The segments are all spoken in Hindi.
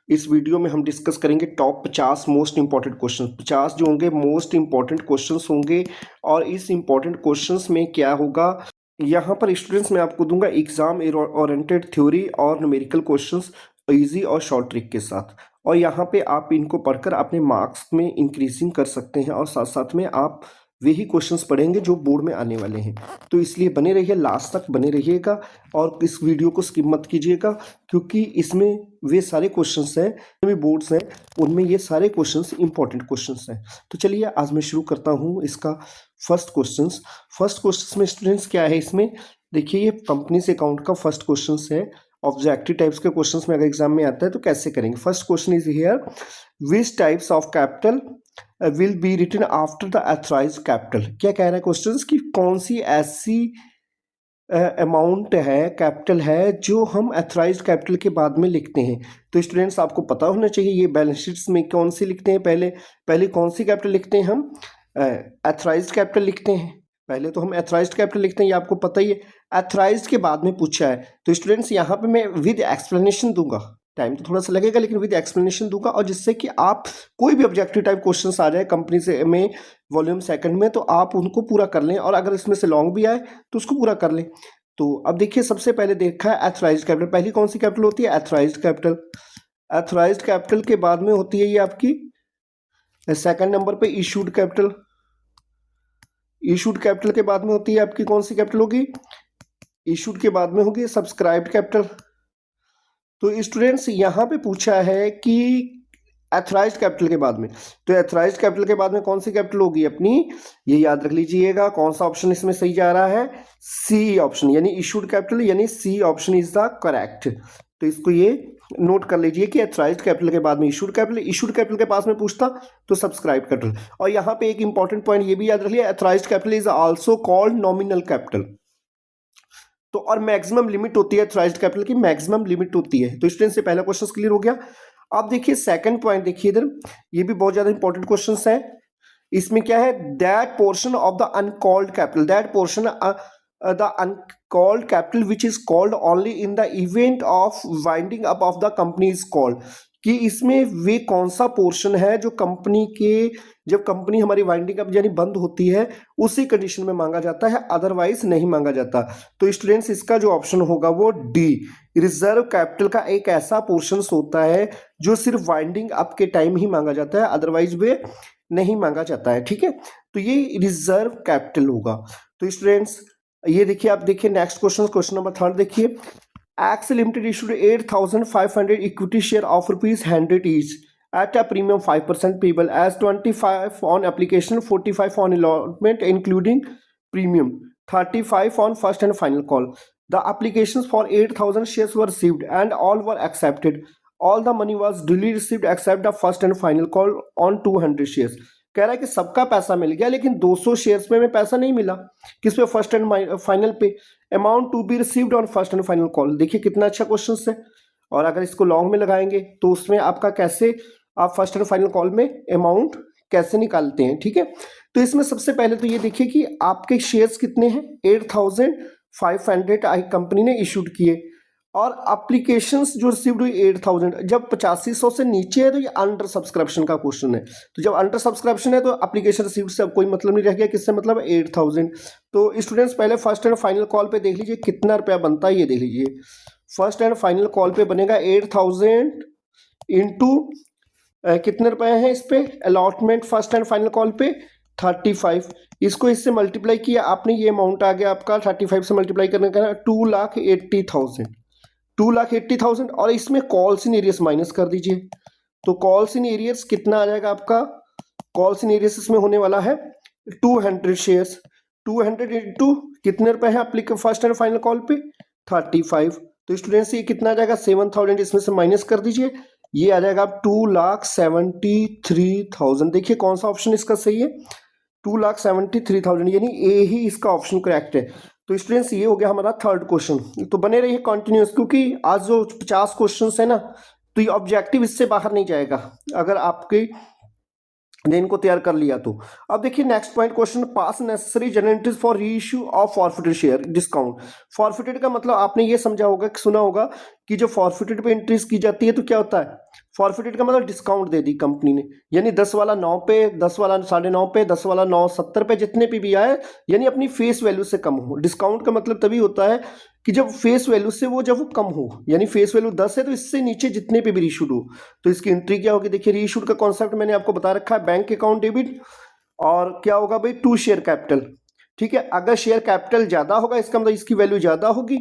इस वीडियो में हम डिस्कस करेंगे टॉप 50 मोस्ट इंपॉर्टेंट क्वेश्चन। 50 जो होंगे मोस्ट इंपॉर्टेंट क्वेश्चंस होंगे। और इस इंपॉर्टेंट क्वेश्चंस में क्या होगा, यहाँ पर स्टूडेंट्स मैं आपको दूंगा एग्जाम ओरिएंटेड थ्योरी और न्यूमेरिकल क्वेश्चंस इजी और शॉर्ट ट्रिक के साथ। और यहाँ पे आप इनको पढ़कर अपने मार्क्स में इंक्रीजिंग कर सकते हैं और साथ साथ में आप वही क्वेश्चंस पढ़ेंगे जो बोर्ड में आने वाले हैं। तो इसलिए बने रहिए, लास्ट तक बने रहिएगा और इस वीडियो को स्किप मत कीजिएगा, क्योंकि इसमें वे सारे क्वेश्चंस हैं भी बोर्ड्स हैं, उनमें ये सारे क्वेश्चंस इंपॉर्टेंट क्वेश्चंस हैं। तो चलिए आज मैं शुरू करता हूँ इसका फर्स्ट क्वेश्चंस में स्टूडेंट्स क्या है, इसमें देखिए ये कंपनी से अकाउंट का फर्स्ट क्वेश्चंस है। ऑब्जेक्टिव टाइप्स के क्वेश्चंस में अगर एग्जाम में आता है तो कैसे करेंगे। First question is here, which types of capital will be written after the authorized capital. क्या कह रहा है क्वेश्चन कि कौन सी ऐसी अमाउंट है, कैपिटल है जो हम ऑथराइज्ड कैपिटल के बाद में लिखते हैं। तो स्टूडेंट्स आपको पता होना चाहिए ये बैलेंस शीट्स में कौन सी लिखते हैं, पहले कौन सी कैपिटल लिखते हैं हम, ऑथराइज्ड कैपिटल लिखते हैं। पहले तो हम ऑथराइज्ड कैपिटल लिखते हैं, ये आपको पता ही है। ऑथराइज्ड के बाद में पूछा है तो स्टूडेंट्स यहाँ पे मैं विद एक्सप्लेनेशन दूंगा, टाइम तो थोड़ा सा लगेगा लेकिन विद एक्सप्लेनेशन दूंगा, और जिससे कि आप कोई भी ऑब्जेक्टिव टाइप क्वेश्चंस आ जाए कंपनी से में वॉल्यूम सेकंड में तो आप उनको पूरा कर लें, और अगर इसमें से लॉन्ग भी आए तो उसको पूरा कर लें। तो अब देखिए सबसे पहले देखा है ऑथराइज्ड कैपिटल, पहली कौन सी कैपिटल होती है, ऑथराइज्ड कैपिटल। ऑथराइज्ड कैपिटल के बाद में होती है ये आपकी सेकंड नंबर पे इशूड कैपिटल। इशूड कैपिटल के बाद में होती है आपकी कौन सी कैपिटल होगी, इशूड के बाद में होगी सब्सक्राइब्ड कैपिटल। तो स्टूडेंट्स यहाँ पे पूछा है कि एथराइज्ड कैपिटल के बाद में, तो एथराइज्ड कैपिटल के बाद में कौन सी कैपिटल होगी अपनी, ये याद रख लीजिएगा। कौन सा ऑप्शन इसमें सही जा रहा है, सी ऑप्शन, यानी इशूड कैपिटल, यानी C option is the correct. तो इसको ये नोट कर लीजिए कि एथराइज्ड कैपिटल के बाद में इशूड कैपिटल, इशूड कैपिटल के पास में पूछता तो सब्सक्राइब कैपिटल। और यहाँ पे एक इंपॉर्टेंट पॉइंट ये भी याद रख लिया, authorised capital is also called nominal capital. तो और मैक्सिमम लिमिट होती है एथराइज्ड कैपिटल की, मैक्सिमम लिमिट होती है। तो स्टूडेंट से पहला क्वेश्चन क्लियर हो गया। अब देखिए सेकंड पॉइंट देखिए इधर, ये भी बहुत ज्यादा इंपॉर्टेंट क्वेश्चन है। इसमें क्या है, that portion of the uncalled capital, that portion the uncalled capital which is called only in the event of winding up of the company is called. कि इसमें वे कौन सा पोर्शन है जो कंपनी के, जब कंपनी हमारी वाइंडिंग अप यानी बंद होती है उसी कंडीशन में मांगा जाता है, अदरवाइज नहीं मांगा जाता। तो स्टूडेंट्स इसका जो ऑप्शन होगा वो डी, रिजर्व कैपिटल का एक ऐसा पोर्शन होता है जो सिर्फ वाइंडिंग अप के टाइम ही मांगा जाता है, अदरवाइज वे नहीं मांगा जाता है। ठीक है, तो ये रिजर्व कैपिटल होगा। तो स्टूडेंट्स ये देखिए, आप देखिए नेक्स्ट क्वेश्चन नंबर थर्ड देखिए, X limited issued 8,500 equity share of ₹100 each at a premium 5% payable as 25 on application, 45 on allotment including premium, 35 on first and final call. The applications for 8,000 shares were received and all were accepted. All the money was duly received except the first and final call on 200 shares. कह रहा है कि सबका पैसा मिल गया लेकिन 200 शेयर्स में पैसा नहीं मिला। किस पे, फर्स्ट एंड फाइनल पे। Amount to be received on first and final call. देखिए कितना अच्छा क्वेश्चन है। और अगर इसको लॉन्ग में लगाएंगे तो उसमें आपका कैसे, आप फर्स्ट एंड फाइनल कॉल में अमाउंट कैसे निकालते हैं। ठीक है, तो इसमें सबसे पहले तो ये देखिए कि आपके शेयर्स कितने हैं, 8,500 कंपनी ने इशूड किए, और एप्लीकेशंस जो रिसीव्ड हुई 8,000। जब 8500 से नीचे है तो ये अंडर सब्सक्रिप्शन का क्वेश्चन है। तो जब अंडर सब्सक्रिप्शन है तो एप्लीकेशन रिसीव्ड से अब कोई मतलब नहीं रह गया, किससे मतलब 8,000। तो स्टूडेंट्स पहले फर्स्ट एंड फाइनल कॉल पे देख लीजिए कितना रुपया बनता है, ये देख लीजिए। फर्स्ट एंड फाइनल कॉल पे बनेगा 8,000 इंटू कितने रुपए हैं इस पे, allotment first and final call पे 35। इसको इससे मल्टीप्लाई किया आपने, ये अमाउंट आ गया आपका 35 से मल्टीप्लाई करने का 2,80,000, 2,80,000। और इसमें कॉल्स इन एरियस माइनस कर दीजिए, तो कॉल्स इन एरियस कितना आ जाएगा आपका, कॉल्स इन एरियस इसमें होने वाला है 200 शेयर्स। 200 इंटू कितने रुपए हैं आपके फर्स्ट एंड फाइनल कॉल पे 35। तो स्टूडेंट्स ये कितना आ जाएगा, 7,000 इसमें से माइनस कर दीजिए, ये आ जाएगा 2,73,000। देखिए कौन सा ऑप्शन इसका सही है, 2,73,000, यानी ए ही इसका ऑप्शन करेक्ट है। तो स्टूडेंट्स ये हो गया हमारा थर्ड क्वेश्चन। तो बने रहिए कंटिन्यूस, क्योंकि आज जो 50 क्वेश्चन है ना, तो ये ऑब्जेक्टिव इससे बाहर नहीं जाएगा अगर आपके ने इनको तैयार कर लिया तो। अब देखिए next point question, pass necessary general entries for reissue of forfeited share discount. Forfeited का मतलब आपने ये समझा होगा कि सुना होगा कि जो फॉरफिटेड पे एंट्रीज की जाती है तो क्या होता है, फॉरफिटेड का मतलब डिस्काउंट दे दी कंपनी ने, यानी 10 वाला 9 पे, 10 वाला 9.5 पे, 10 वाला 9.70 पे, जितने पे भी आए, यानी अपनी फेस वैल्यू से कम हो। डिस्काउंट का मतलब तभी होता है कि जब फेस वैल्यू से जब वो कम हो, यानी फेस वैल्यू 10 है तो इससे नीचे जितने पे भी रीइशूड हो, तो इसकी एंट्री क्या होगी? देखिए रीइशूड का कॉन्सेप्ट मैंने आपको बता रखा है, बैंक अकाउंट डेबिट, और क्या होगा भाई? 2 शेयर कैपिटल। ठीक है, अगर शेयर कैपिटल ज्यादा होगा इसका मतलब इसकी वैल्यू ज्यादा होगी,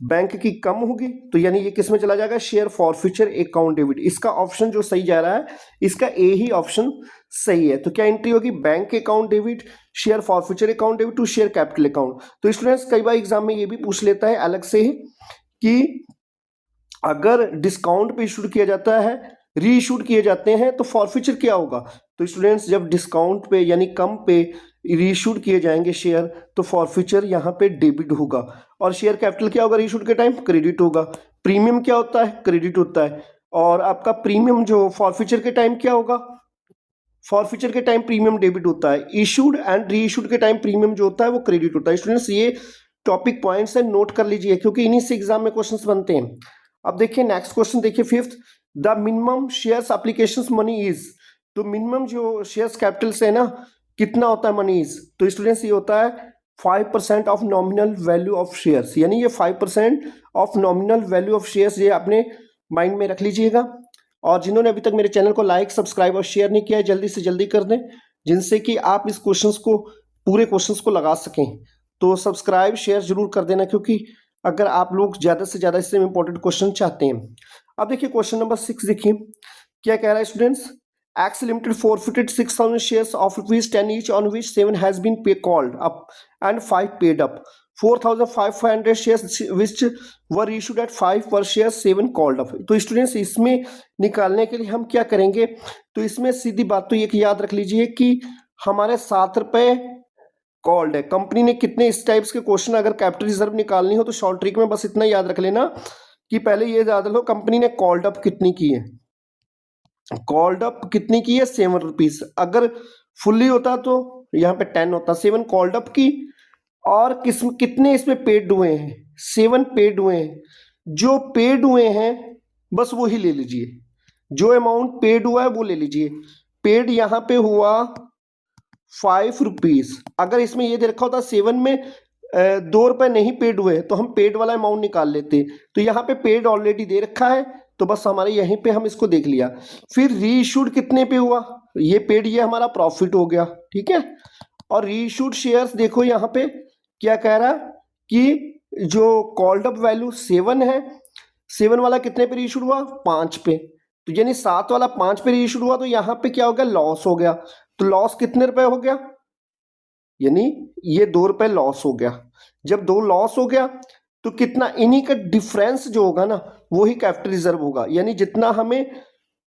बैंक की कम होगी, तो यानी ये किस में चला जाएगा? Share forfeiture account debit. इसका ऑप्शन जो सही जा रहा है, इसका ए ही ऑप्शन सही है। तो क्या एंट्री होगी? Bank account debit, share forfeiture account debit to share capital account. तो स्टूडेंट्स कई बार एग्जाम में ये भी पूछ लेता है अलग से ही कि अगर डिस्काउंट पे इशू किया जाता है, री इशूड किए जाते हैं, तो फॉरफिचर क्या होगा? तो स्टूडेंट्स जब डिस्काउंट पे यानी कम पे रीइशूड किए जाएंगे शेयर, तो फॉरफिचर यहाँ पे डेबिट होगा। और शेयर कैपिटल क्या होगा? रीइशूड के टाइम क्रेडिट होगा। प्रीमियम क्या होता है? क्रेडिट होता है। और आपका प्रीमियम जो फॉरफिचर के टाइम क्या होगा? फॉरफिचर के टाइम प्रीमियम डेबिट होता है। इशूड एंड री इशूड के टाइम प्रीमियम जो होता है वो क्रेडिट होता है। स्टूडेंट्स ये टॉपिक पॉइंट्स है, नोट कर लीजिए, क्योंकि इन्हीं से एग्जाम में क्वेश्चंस बनते हैं। अब देखिए नेक्स्ट क्वेश्चन, देखिए fifth, the minimum shares application money is. तो मिनिमम जो शेयर्स कैपिटल से है ना, कितना होता है मनी इज? तो स्टूडेंट्स ये होता है 5% of nominal value of shares, यानी ये 5% of nominal value of shares, ये अपने माइंड में रख लीजिएगा। और जिन्होंने अभी तक मेरे चैनल को लाइक, सब्सक्राइब और शेयर नहीं किया है, जल्दी से जल्दी कर दें, जिनसे कि आप इस क्वेश्चंस को, पूरे क्वेश्चंस को लगा सकें। तो सब्सक्राइब शेयर जरूर कर देना, क्योंकि अगर आप लोग ज़्यादा से ज़्यादा इससे इंपॉर्टेंट क्वेश्चन चाहते हैं। अब देखिए क्वेश्चन नंबर 6, देखिए क्या कह रहा है students. X limited forfeited 6,000 shares of ₹10 each, on which 7 has been called up and 5 paid up. 4,500 shares which were issued at 5 per share, 7 called up. तो स्टूडेंट्स इसमें निकालने के लिए हम क्या करेंगे? तो इसमें सीधी बात तो ये याद रख लीजिए कि हमारे 7 रुपए कॉल्ड है। कंपनी ने कितने इस टाइप्स के क्वेश्चन अगर कैपिटल रिजर्व निकालनी हो तो शॉर्ट ट्रिक में बस इतना याद रख लेना कि पहले ये याद रखो कंपनी ने कॉल्ड अप कितनी की है। कॉल्ड अप कितनी की है? 7 रुपीज। अगर फुल्ली होता तो यहाँ पे 10 होता। 7 कॉल्ड अप की, और कितने इसमें पेड हुए हैं? 7 पेड हुए हैं। जो पेड हुए हैं बस वो ही ले लीजिए, जो अमाउंट पेड हुआ है वो ले लीजिए। पेड यहाँ पे हुआ 5 रुपीज। अगर इसमें ये दे रखा होता 7 में 2 रुपए नहीं पेड हुए तो हम पेड वाला अमाउंट निकाल लेते। तो यहाँ पे पेड ऑलरेडी दे रखा है, तो बस हमारे यहीं पे हम इसको देख लिया। फिर रीइशूड कितने पे हुआ? ये पेड, ये हमारा प्रॉफिट हो गया, ठीक है। और रीइशूड शेयर्स देखो यहाँ पे क्या कह रहा है कि जो कॉल्ड अप वैल्यू 7 है, 7 वाला कितने पे रीइशूड हुआ? 5 पे। तो यानी 7 वाला 5 पे रीइशूड हुआ, तो यहाँ पे क्या हो गया? लॉस हो गया। तो लॉस कितने रुपए हो गया? यानी ये 2 रुपए लॉस हो गया। जब 2 लॉस हो गया तो कितना? इन्हीं का डिफरेंस जो होगा ना वो ही कैपिटल रिजर्व होगा। यानी जितना हमें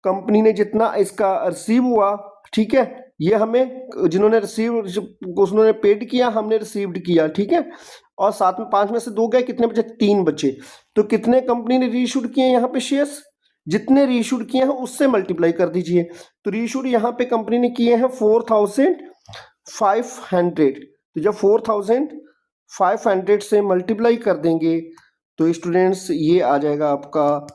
कंपनी ने जितना इसका रिसीव हुआ, ठीक है, ये हमें जिन्होंने रिसीव, उन्होंने पेड किया, हमने रिसीव्ड किया, ठीक है। और 7 में 5 में से 2 गए, कितने बचे? 3 बचे। तो कितने कंपनी ने रीइशूड किए यहाँ पे शेयर्स? जितने रीइशूड किए हैं उससे मल्टीप्लाई कर दीजिए। तो रीइशूड यहाँ पे कंपनी ने किए हैं 4,500। तो जब 4,500 से मल्टीप्लाई कर देंगे तो स्टूडेंट्स ये आ जाएगा आपका,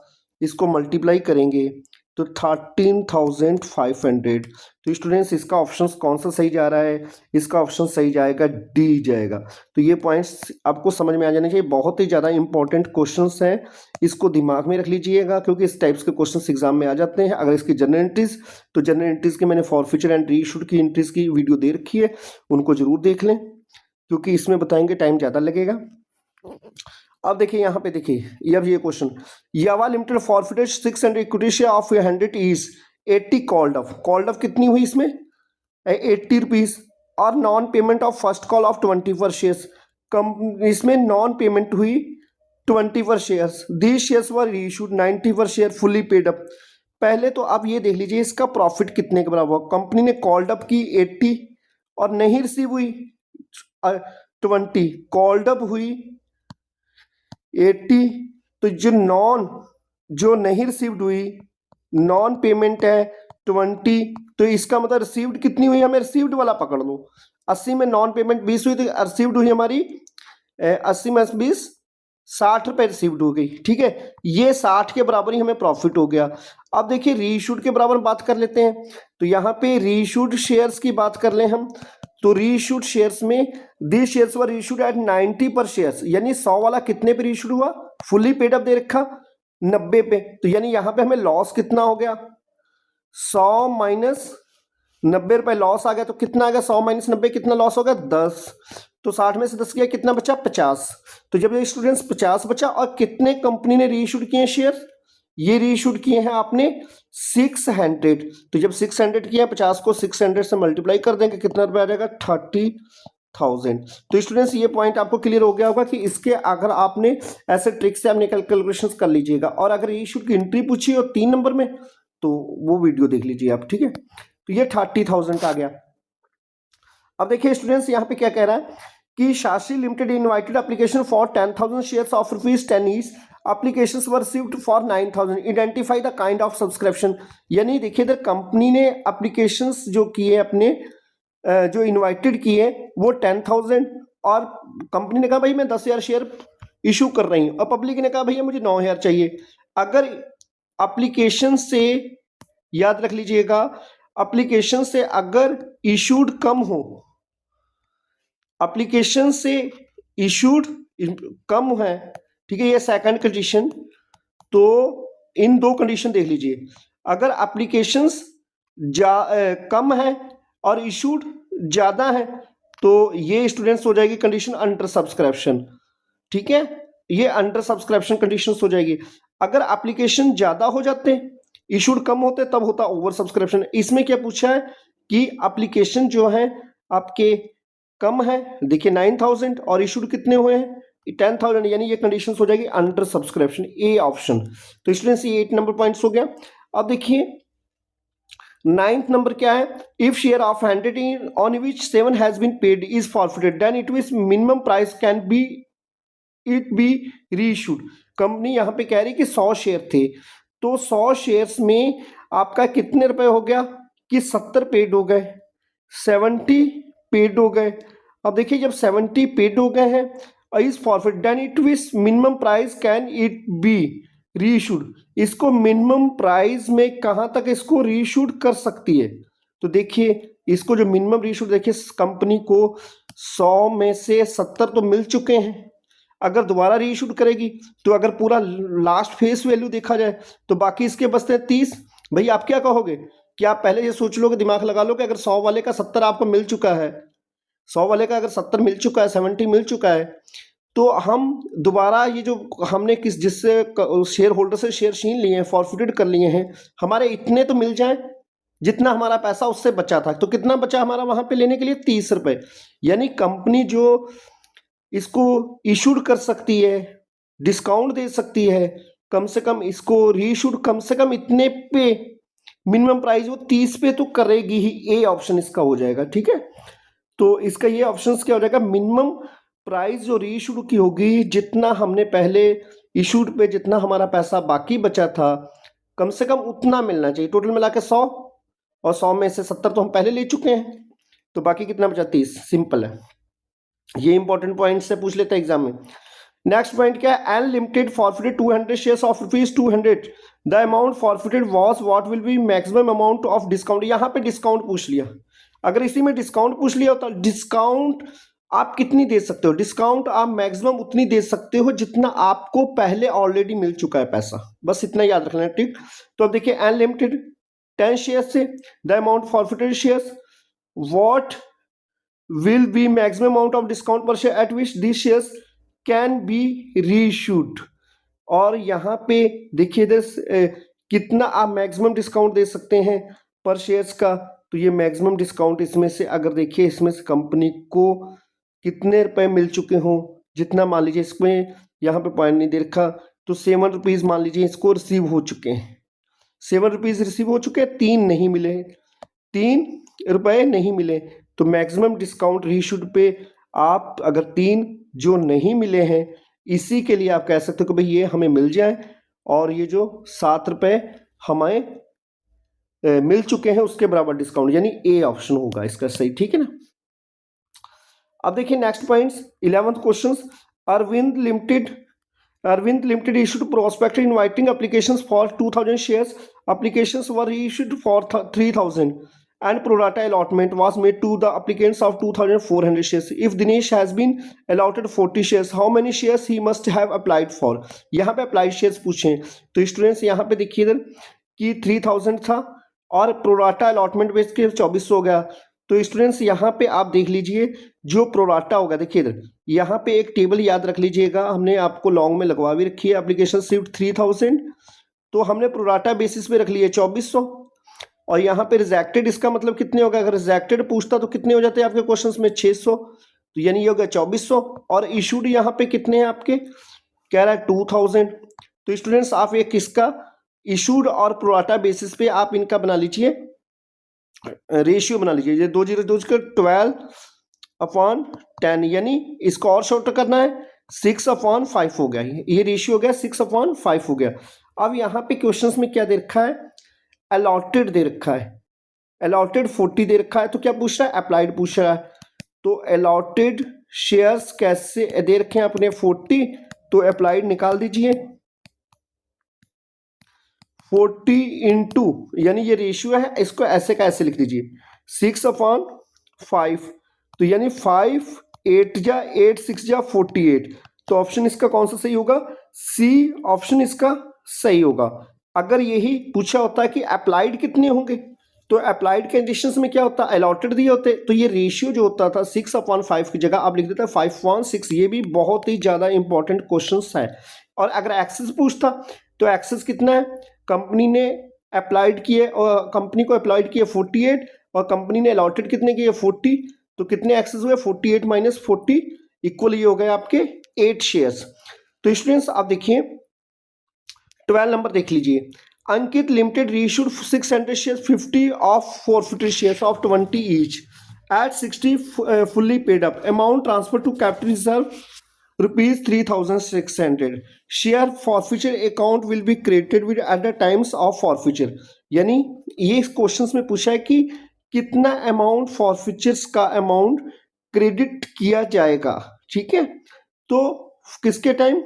इसको मल्टीप्लाई करेंगे तो 13,500। तो स्टूडेंट्स इसका ऑप्शन कौन सा सही जा रहा है? इसका ऑप्शन सही जाएगा, डी जाएगा। तो ये पॉइंट्स आपको समझ में आ जाने चाहिए, बहुत ही ज़्यादा इंपॉर्टेंट क्वेश्चंस हैं, इसको दिमाग में रख लीजिएगा, क्योंकि इस टाइप्स के क्वेश्चंस एग्जाम में आ जाते हैं। अगर इसकी जनरल एंट्रीज, तो जनरल एंट्रीज के मैंने फॉरफिचर एंड रीइशूड की एंट्रीज की वीडियो दे रखी है, उनको जरूर देख लें, क्योंकि इसमें बताएंगे टाइम ज़्यादा लगेगा। अब देखिए यहाँ पे, देखिए ये क्वेश्चन, यावा limited forfeited 600 equity share of 100 is 80 called off. Called off कितनी हुई इसमें? 80 रुपीज। और non payment of first call of 20 per shares, इसमें नॉन पेमेंट हुई 20 per shares. These shares were reissued 90 पर शेयर फुल्ली पेड अप। पहले तो आप ये देख लीजिए इसका प्रॉफिट कितने के बराबर हुआ। कंपनी ने कॉल्ड अप की 80 और नहीं रिसीव हुई 20, कॉल्ड अप हुई 80। तो जो नहीं रिसीव्ड हुई, नॉन पेमेंट है 20, तो इसका मतलब रिसीव्ड कितनी हुई? हमें रिसीव्ड वाला पकड़ लो। 80 में नॉन पेमेंट 20 हुई, तो रिसीव्ड हुई हमारी 80 में 20 ₹60 रिसीव्ड हो गई, ठीक है। ये 60 के बराबर ही हमें प्रॉफिट हो गया। अब देखिए रीइशूड के बराबर बात कर लेते हैं, तो यहाँ पे रीइशूड शेयर्स की बात कर लें हम, तो रीइशूड शेयर्स में दी शेयर्स वर रीइशूड एट 90 पर शेयर्स, यानी 100 वाला कितने पे रीइशूड हुआ, फुली पेड अप दे रखा 90 पे, तो यानी यहाँ पे हमें लॉस कितना हो गया, 100 माइनस 90 रुपए लॉस आ गया, तो कितना आ गया, 100 माइनस 90 कितना लॉस हो गया, 10, तो 60 में से 10 गया, कितना बचा, 50। तो जब ये स्टूडेंट्स 50 बचा, और कितने कंपनी ने रीइशूड किए शेयर, ये रीइशूड किए हैं आपने 600, तो जब 600 किया 50 को 600 से मल्टीप्लाई कर देंगे, कितना रुपया आ जाएगा, 30,000। तो स्टूडेंट्स ये पॉइंट आपको क्लियर हो गया होगा कि इसके अगर आपने ऐसे ट्रिक से आपने कैलकुलेशंस कर लीजिएगा, और अगर रीइशूड की एंट्री पूछी हो 3 नंबर में तो वो वीडियो देख लीजिए आप, ठीक है। तो ये 30,000 आ गया। अब देखिए स्टूडेंट्स यहाँ पे क्या कह रहा है कि Shashi limited invited application for 10,000 shares of ₹10 each, applications were received for 9,000, identify the kind of subscription. यानी देखिए इधर कंपनी ने एप्लीकेशंस जो किए अपने जो इनवाइटेड किए वो 10,000, और कंपनी ने कहा भाई मैं 10,000 शेयर इशू कर रही हूँ, और पब्लिक ने कहा भैया मुझे 9,000 चाहिए। अगर एप्लीकेशन से, याद रख लीजिएगा, एप्लीकेशन से अगर इशूड कम हो, एप्लीकेशन से इशूड कम है, ठीक है, ये सेकंड कंडीशन। तो इन दो कंडीशन देख लीजिए, अगर एप्लीकेशंस कम है और इशूड ज्यादा है तो ये स्टूडेंट्स हो जाएगी कंडीशन अंडर सब्सक्रिप्शन, ठीक है, ये अंडर सब्सक्रिप्शन कंडीशंस हो जाएगी। अगर एप्लीकेशन ज्यादा हो जाते हैं, इशूड कम होते, तब होता ओवर सब्सक्रिप्शन। इसमें क्या पूछा है कि एप्लीकेशन जो है आपके कम है, देखिए 9,000, और इशूड कितने हुए हैं 10,000, यानी ये कंडीशंस हो जाएगी अंडर सब्सक्रिप्शन, ए ऑप्शन। तो स्टूडेंट्स ये 8 नंबर पॉइंट्स हो गया। अब देखिए 9th नंबर क्या है, if share of 100 on which 7 has been paid is forfeited then it which minimum price can be it be reissued. Company यहाँ पे कह रही कि 100 शेयर थे, तो 100 शेयर्स में आपका कितने रुपए हो गया कि 70 पेड हो गए, 70 पेड हो गए। अब देखिए जब 70 पेड हो गए हैं, is forfeit then it which minimum price can it be reissued, इसको मिनिमम प्राइस में कहां तक इसको रीइशूड कर सकती है। तो देखिए इसको जो मिनिमम रीइशूड, देखिए कंपनी को 100 में से 70 तो मिल चुके हैं, अगर दोबारा रीइशूड करेगी तो अगर पूरा लास्ट फेस वैल्यू देखा जाए तो बाकी इसके बचते हैं 30। भाई आप क्या कहोगे कि आप पहले ये सोच लोगे, दिमाग लगा लो कि अगर 100 वाले का 70 आपको मिल चुका है, 100 वाले का अगर 70 मिल चुका है, 70 मिल चुका है, तो हम दोबारा ये जो हमने जिससे शेयर होल्डर से शेयर छीन लिए हैं, फॉरफिटेड कर लिए हैं, हमारे इतने तो मिल जाए जितना हमारा पैसा उससे बचा था। तो कितना बचा हमारा वहां पे लेने के लिए, 30 रुपए। यानी कंपनी जो इसको इशूड कर सकती है, डिस्काउंट दे सकती है, कम से कम इसको रीइशूड कम से कम इतने पे, मिनिमम प्राइस वो 30 पे तो करेगी ही, ए ऑप्शन इसका हो जाएगा, ठीक है। तो इसका ये ऑप्शन क्या हो जाएगा, मिनिमम प्राइस जो रीइशूड की होगी, जितना हमने पहले इशूड पे जितना हमारा पैसा बाकी बचा था, कम से कम उतना मिलना चाहिए। टोटल मिला के 100, और 100 में से 70 तो हम पहले ले चुके हैं, तो बाकी कितना बचा, 30। सिंपल है, ये इंपॉर्टेंट पॉइंट से पूछ लेते हैं एग्जाम में। नेक्स्ट पॉइंट क्या है, unlimited forfeited 200 shares of ₹200, the amount forfeited was what will be maximum amount of discount. यहाँ पे डिस्काउंट पूछ लिया, अगर इसी में डिस्काउंट पूछ लिया होता, डिस्काउंट आप कितनी दे सकते हो, डिस्काउंट आप मैक्सिमम उतनी दे सकते हो जितना आपको पहले ऑलरेडी मिल चुका है पैसा, बस इतना याद रखना है, ठीक। तो अब देखिए अनलिमिटेड 10 शेयर्स से, the amount forfeited shares, what will be maximum amount of discount per share at which these shares can be reissued। और यहाँ पे देखिए इधर कितना आप मैक्सिमम डिस्काउंट दे सकते हैं पर शेयर्स का, तो ये मैक्सिमम डिस्काउंट इसमें से अगर देखिए इसमें से कंपनी को कितने रुपए मिल चुके हों, जितना मान लीजिए इसमें यहाँ पे पॉइंट नहीं दे रखा, तो 7 रुपीज मान लीजिए इसको रिसीव हो चुके हैं, 7 रुपीज रिसीव हो चुके हैं, 3 नहीं मिले, 3 रुपए नहीं मिले, तो मैक्सिमम डिस्काउंट रीइशूड पे आप अगर 3 जो नहीं मिले हैं, इसी के लिए आप कह सकते हो कि भाई ये हमें मिल जाए, और ये जो 7 रुपए हमें मिल चुके हैं उसके बराबर डिस्काउंट, यानी ए ऑप्शन होगा इसका सही, ठीक है ना। अब देखिए next points, 11th question, Arvind limited Arvind Limited issued prospectus inviting applications for 2,000 shares. Applications were issued for 3,000 and pro rata allotment was made to the applicants of 2,400 shares. If Dinesh has been allotted 40 shares, how many shares he must have applied for? यहाँ पे applied shares पूछे हैं, तो स्टूडेंट्स यहाँ पे देखिए इधर कि 3,000 था और प्रोराटा अलॉटमेंट बेस के 2400 हो गया। तो स्टूडेंट्स यहाँ पे आप देख लीजिए जो प्रोराटा होगा, देखिए इधर यहाँ पे एक टेबल याद रख लीजिएगा, हमने आपको लॉन्ग में लगवा भी रखी है। एप्लीकेशन रिसीव्ड 3,000, तो हमने प्रोराटा बेसिस पे रख लिए 2400 और यहाँ पे रिजेक्टेड, इसका मतलब कितने होगा? अगर रिजेक्टेड पूछता तो कितने हो जाते हैं आपके क्वेश्चंस में? 600, तो यानी ये हो गया 2400। और इशूड यहाँ पे कितने हैं आपके? कह रहा है 2000। तो स्टूडेंट्स आप एक किसका इशूड और प्रोराटा बेसिस पे आप इनका बना लीजिए, रेशियो बना लीजिए। ये 202 का 12/10, यानी इसको और शॉर्ट करना है 6/5 हो गया। ये रेशियो हो गया 6/5 हो गया। अब यहाँ पे क्वेश्चंस में क्या दे रखा है? अलॉटेड दे रखा है, अलॉटेड 40 दे रखा है। तो क्या पूछ रहा है? अप्लाइड पूछ रहा है। तो अलॉटेड शेयर्स कैसे दे रखे हैं अपने 40, तो अप्लाइड निकाल दीजिए 40 इंटू, यानी ये रेशियो है, इसको ऐसे का ऐसे लिख दीजिए 6/5, तो यानी 5 8 जा 8 6 जा 48। तो ऑप्शन इसका कौन सा सही होगा? सी ऑप्शन इसका सही होगा। अगर यही पूछा होता है कि अप्लाइड कितने होंगे, तो अप्लाइड कंडीशंस में क्या होता है? अलॉटेड दिए होते, तो ये रेशियो जो होता था 6/5 की जगह आप लिख देता है 5/6। ये भी बहुत ही ज़्यादा इंपॉर्टेंट क्वेश्चन है। और अगर एक्सेस पूछता तो एक्सेस कितना है? कंपनी ने अप्लाइड किए और कंपनी को अप्लाइड किए 48 और कंपनी ने अलॉटेड कितने किए? 40। तो कितने एक्सेस हुए? 48 माइनस 40 इक्वल ये हो गए आपके 8 शेयर्स। तो स्टूडेंट्स आप देखिए 12 नंबर देख लीजिए। Ankit limited reissued 600 shares 50 of forfeited shares of 20 each at 60 fully paid up amount transferred to capital reserve ₹3,600 share forfeiture account will be credited with at the times of forfeiture। यानी ये क्वेश्चंस में पूछा है कि कितना अमाउंट फॉरफिचर्स का अमाउंट क्रेडिट किया जाएगा, ठीक है? तो किसके time?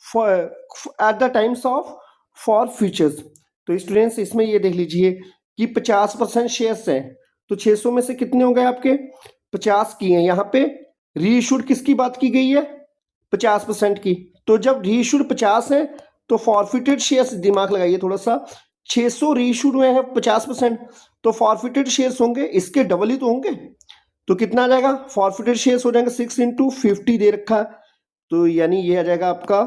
At the times of forfeitures. तो स्टूडेंट्स इसमें ये देख लीजिए कि 50% शेयर्स हैं, तो 600 में से कितने हो गए आपके? 50 की हैं। यहाँ पे रीइश्यूड किसकी बात की गई है? 50% की। तो जब रीइश्यूड 50 है तो फॉरफिटेड शेयर्स, दिमाग लगाइए थोड़ा सा, 600 रीइश्यूड हुए हैं 50%, तो फॉरफिटेड शेयर्स होंगे इसके डबल ही तो होंगे। तो कितना आ जाएगा? फॉरफिटेड शेयर्स हो जाएंगे 6 इंटू 50 दे रखा है, तो यानी ये आ जाएगा आपका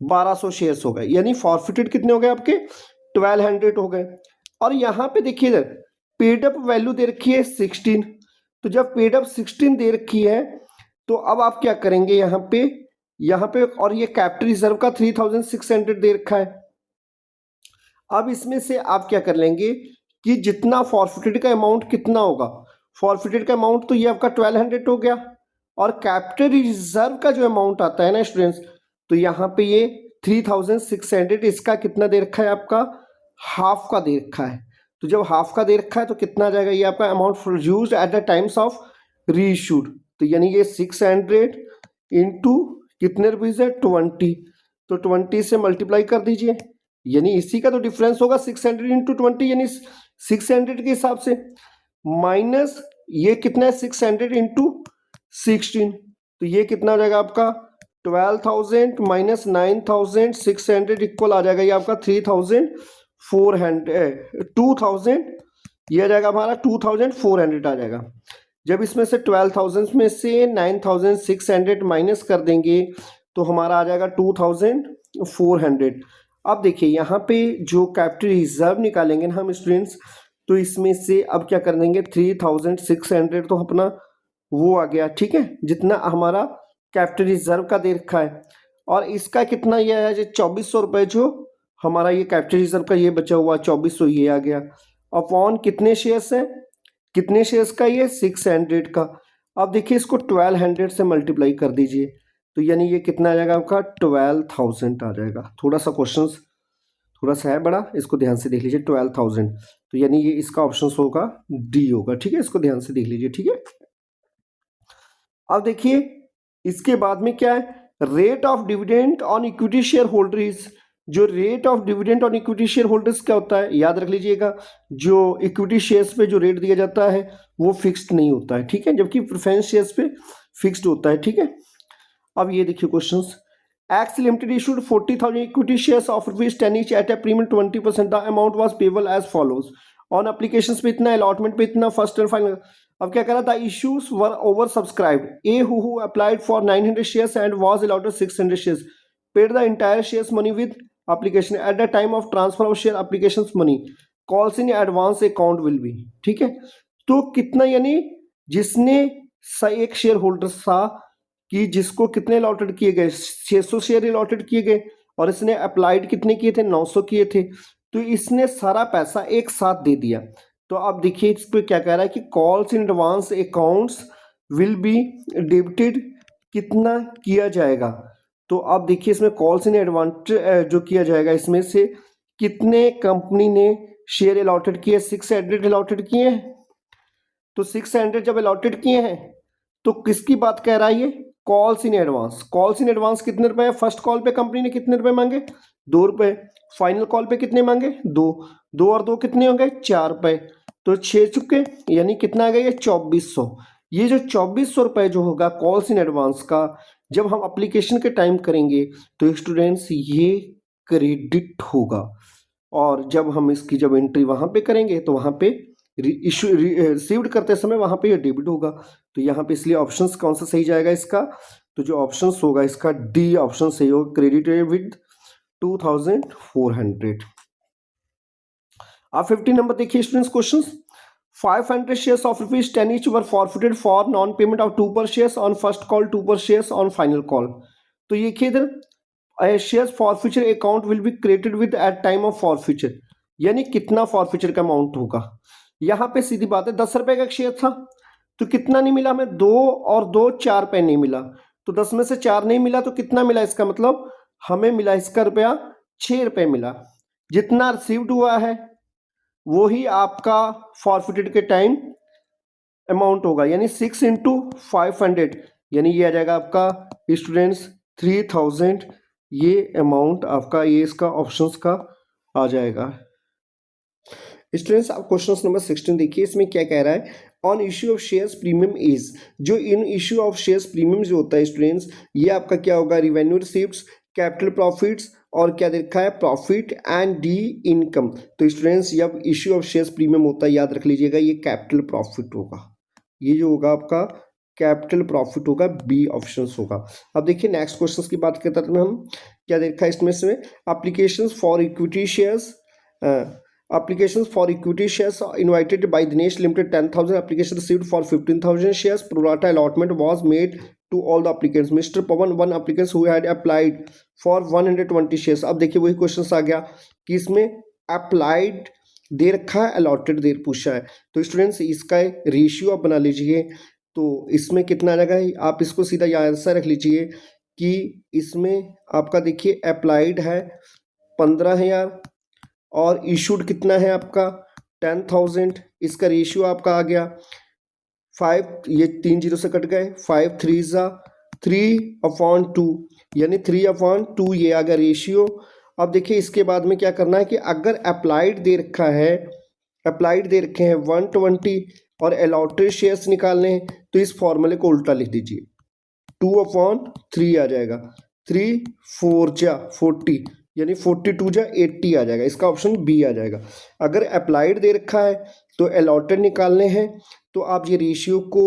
1200 शेयर्स हो गए। यानी फॉरफिटेड कितने हो गए आपके? 1200 हो गए। और यहाँ पे देखिए इधर पेड अप वैल्यू दे रखी है 16। तो जब पेड अप 16 दे रखी है तो अब आप क्या करेंगे यहाँ पे और ये कैपिटल रिजर्व का 3,600 दे रखा है। अब इसमें से आप क्या कर लेंगे कि जितना फॉरफिटेड का अमाउंट कितना होगा? फॉरफिटेड का अमाउंट तो ये आपका 1200 हो गया, और कैपिटल रिजर्व का जो अमाउंट आता है ना स्टूडेंट्स, तो यहाँ पे ये 3,600, इसका कितना दे रखा है आपका? हाफ का दे रखा है। तो जब हाफ का दे रखा है तो कितना आ जाएगा? ये आपका amount used eight the times of reissued, तो यानी ये 600 इंटू कितने रुपीज है? 20। तो 20 से मल्टीप्लाई कर दीजिए, यानी इसी का तो डिफरेंस होगा 600 इंटू 20, यानी 600 के हिसाब से माइनस ये कितना है? 600 इंटू 16, तो ये कितना हो जाएगा आपका? 12,000 माइनस 9,600 इक्वल आ जाएगा ये आपका 2,000, ये आ जाएगा हमारा 2,400 आ जाएगा। जब इसमें से 12,000 में से 9,600 माइनस कर देंगे तो हमारा आ जाएगा 2,400। अब देखिए यहाँ पे जो कैपिटल रिजर्व निकालेंगे ना हम स्टूडेंट्स, तो इसमें से अब क्या कर देंगे 3,600 तो अपना वो आ गया, ठीक है, जितना हमारा कैपिटल रिजर्व का दे रखा है। और इसका कितना ये है? जो 2,400 रुपये जो हमारा ये कैपिटल रिजर्व का ये बचा हुआ 2,400 ये आ गया अपॉन कितने शेयर्स हैं? कितने शेयर्स का? ये 600 का। अब देखिए इसको 1200 से मल्टीप्लाई कर दीजिए, तो यानी ये कितना आ जाएगा आपका? 12,000 आ जाएगा। थोड़ा सा क्वेश्चन थोड़ा सा है बड़ा, इसको ध्यान से देख लीजिए। 12,000, तो यानी ये इसका ऑप्शन होगा डी होगा, ठीक है, इसको ध्यान से देख लीजिए, ठीक है। अब देखिए इसके बाद में क्या है? Rate of dividend on equity share holders, जो rate of dividend on equity share holders क्या होता है, याद रख लीजिएगा, जो इक्विटी शेयर्स पे जो रेट दिया जाता है वो फिक्स्ड नहीं होता है, ठीक है, जबकि प्रेफरेंस शेयर्स पे फिक्स्ड होता है, ठीक है। अब ये देखिए questions, X limited issued 40,000 equity shares of ₹10 each at a premium 20%, the amount was payable as follows, on applications पे इतना, अलॉटमेंट पे इतना, फर्स्ट एंड फाइनल। अब क्या कह रहा था, issues were over subscribed, A who applied for 900 shares and was allotted 600 shares, paid the entire shares money with application at the time of transfer of share applications money, calls in advance account will B, ठीक है। तो कितना, यानी जिसने एक शेयर होल्डर था कि जिसको कितने अलॉटेड किए गए, 600 शेयर अलॉटेड किए गए, और इसने अप्लाइड कितने किए थे, 900 किए थे, तो इसने सारा पैसा एक साथ दे दिया। तो अब देखिए इस पे क्या कह रहा है कि calls in advance accounts will be debited, कितना किया जाएगा। तो अब देखिए इसमें कॉल्स इन एडवांस जो किया जाएगा, इसमें से कितने कंपनी ने शेयर अलॉटेड किए, 600 अलॉटेड किए हैं। तो 600 जब अलॉटेड किए हैं तो किसकी बात कह रहा है ये, calls in advance. Calls in advance कितने रुपए है, फर्स्ट कॉल पे कंपनी ने कितने रुपए मांगे, 2 रुपए, फाइनल कॉल पे कितने मांगे, 2, 2 और 2 कितने होंगे, 4 रुपए, तो 6 चुके, यानी कितना आ गया ये 2400। ये जो 2400 रुपए जो होगा कॉल्स इन एडवांस का, जब हम एप्लीकेशन के टाइम करेंगे तो स्टूडेंट्स ये क्रेडिट होगा, और जब हम इसकी जब एंट्री वहां पे करेंगे तो वहां पे रिसीव्ड करते समय वहां पे ये डेबिट होगा। तो यहाँ पे इसलिए ऑप्शंस कौन सा सही जाएगा इसका, तो जो ऑप्शंस होगा इसका डी ऑप्शन सही होगा, क्रेडिटेड विद 2400। आप 15 नंबर देखिए students questions, 500 shares of ₹10 each were forfeited for non-payment of 2 per shares on first call, 2 per shares on final call। तो ये इधर share forfeiture account will be created with at time of forfeiture, यानी कितना फॉरफीचर का अमाउंट होगा। यहाँ पे सीधी बात है, 10 रुपए का शेयर था तो कितना नहीं मिला हमें, 2 और 2 4 रुपए नहीं मिला, तो 10 में से 4 नहीं मिला तो कितना मिला, इसका मतलब हमें मिला इसका रुपया 6 रुपए मिला। जितना रिसीव्ड हुआ है वो ही आपका फॉरफिटेड के टाइम अमाउंट होगा, यानी 6 इंटू 500, यानी ये आ जाएगा आपका स्टूडेंट्स 3000, ये अमाउंट आपका, ये इसका ऑप्शंस का आ जाएगा। स्टूडेंट्स आप क्वेश्चन नंबर 16 देखिए, इसमें क्या कह रहा है, on issue of shares premium is, जो इन इश्यू ऑफ शेयर्स प्रीमियम जो होता है स्टूडेंट्स, ये आपका क्या होगा, रिवेन्यू रिसीव्ड्स, कैपिटल प्रॉफिट्स, और क्या देखा है, प्रॉफिट एंड डी इनकम। तो स्टूडेंट्स जब इश्यू ऑफ शेयर्स प्रीमियम होता है, याद रख लीजिएगा ये कैपिटल प्रॉफिट होगा, ये जो होगा आपका कैपिटल प्रॉफिट होगा, बी ऑप्शन होगा। अब देखिए नेक्स्ट क्वेश्चन की बात करते हैं, हम क्या देखा है इसमें से, application for equity shares, applications for equity shares invited by Dinesh Limited 10,000 application received for 15,000 shares, pro rata allotment was made to all the applicants, Mr. Pawan one applicants who had applied for 120 shares। अब देखिए वही क्वेश्चन आ गया कि इसमें अप्लाइड दे रखा है, अलॉटेड दे पूछा है, तो स्टूडेंट्स इसका रेशियो आप बना लीजिए, तो इसमें कितना आ जाएगा, आप इसको सीधा याद से रख लीजिए कि इसमें आपका देखिए अप्लाइड है 15,000 और इशूड कितना है आपका 10,000, इसका रेशियो आपका आ गया 5, ये 3 जीरो से कट गए, 5 3 ज़ा 3/2, यानी 3/2 ये आ गया रेशियो। अब देखिए इसके बाद में क्या करना है कि अगर अप्लाइड दे रखा है, अप्लाइड दे रखे हैं 120 और अलॉटेड शेयर्स निकालने हैं, तो इस फॉर्मूले को उल्टा लिख दीजिए, 2/3 आ जाएगा, 3 4 जा 40, यानी 42 जा 80 आ जाएगा, इसका ऑप्शन बी आ जाएगा। अगर अप्लाइड दे रखा है तो अलॉटेड निकालने हैं, तो आप ये रेशियो को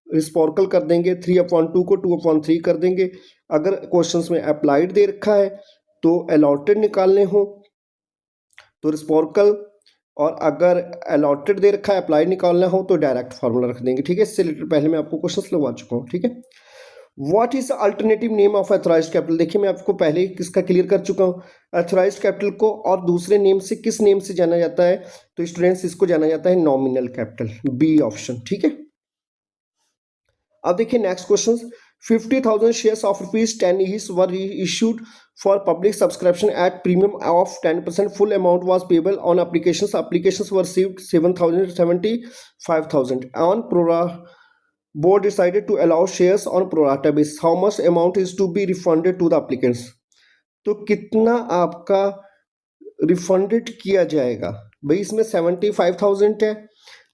रिस्पोर्कल कर देंगे, 3/2 को 2/3 कर देंगे। अगर क्वेश्चंस में अप्लाइड दे रखा है तो अलॉटेड निकालने हो तो रिस्पोर्कल, और अगर अलॉटेड दे रखा है अप्लाइड निकालना हो तो डायरेक्ट फार्मूला रख देंगे, ठीक है। इससे रिलेटेड पहले मैं आपको क्वेश्चन लगवा चुका हूँ, ठीक है। What is alternative name of authorised capital, देखिए मैं आपको पहले ही किसका क्लियर कर चुका हूँ, एथोराइज्ड कैपिटल को और दूसरे नेम से किस नेम से जाना जाता है, तो स्टूडेंट्स इसको जाना जाता है नॉमिनल कैपिटल, बी ऑप्शन, ठीक है। अब देखिए next question, 50,000 shares of ₹10 each were issued for public subscription at premium of 10%, full amount was payable on applications were received 7,000 75,000 on board decided to allow shares on pro rata basis. How much amount is to be refunded to the applicants? तो कितना आपका रिफंडेड किया जाएगा भाई? इसमें 75,000 है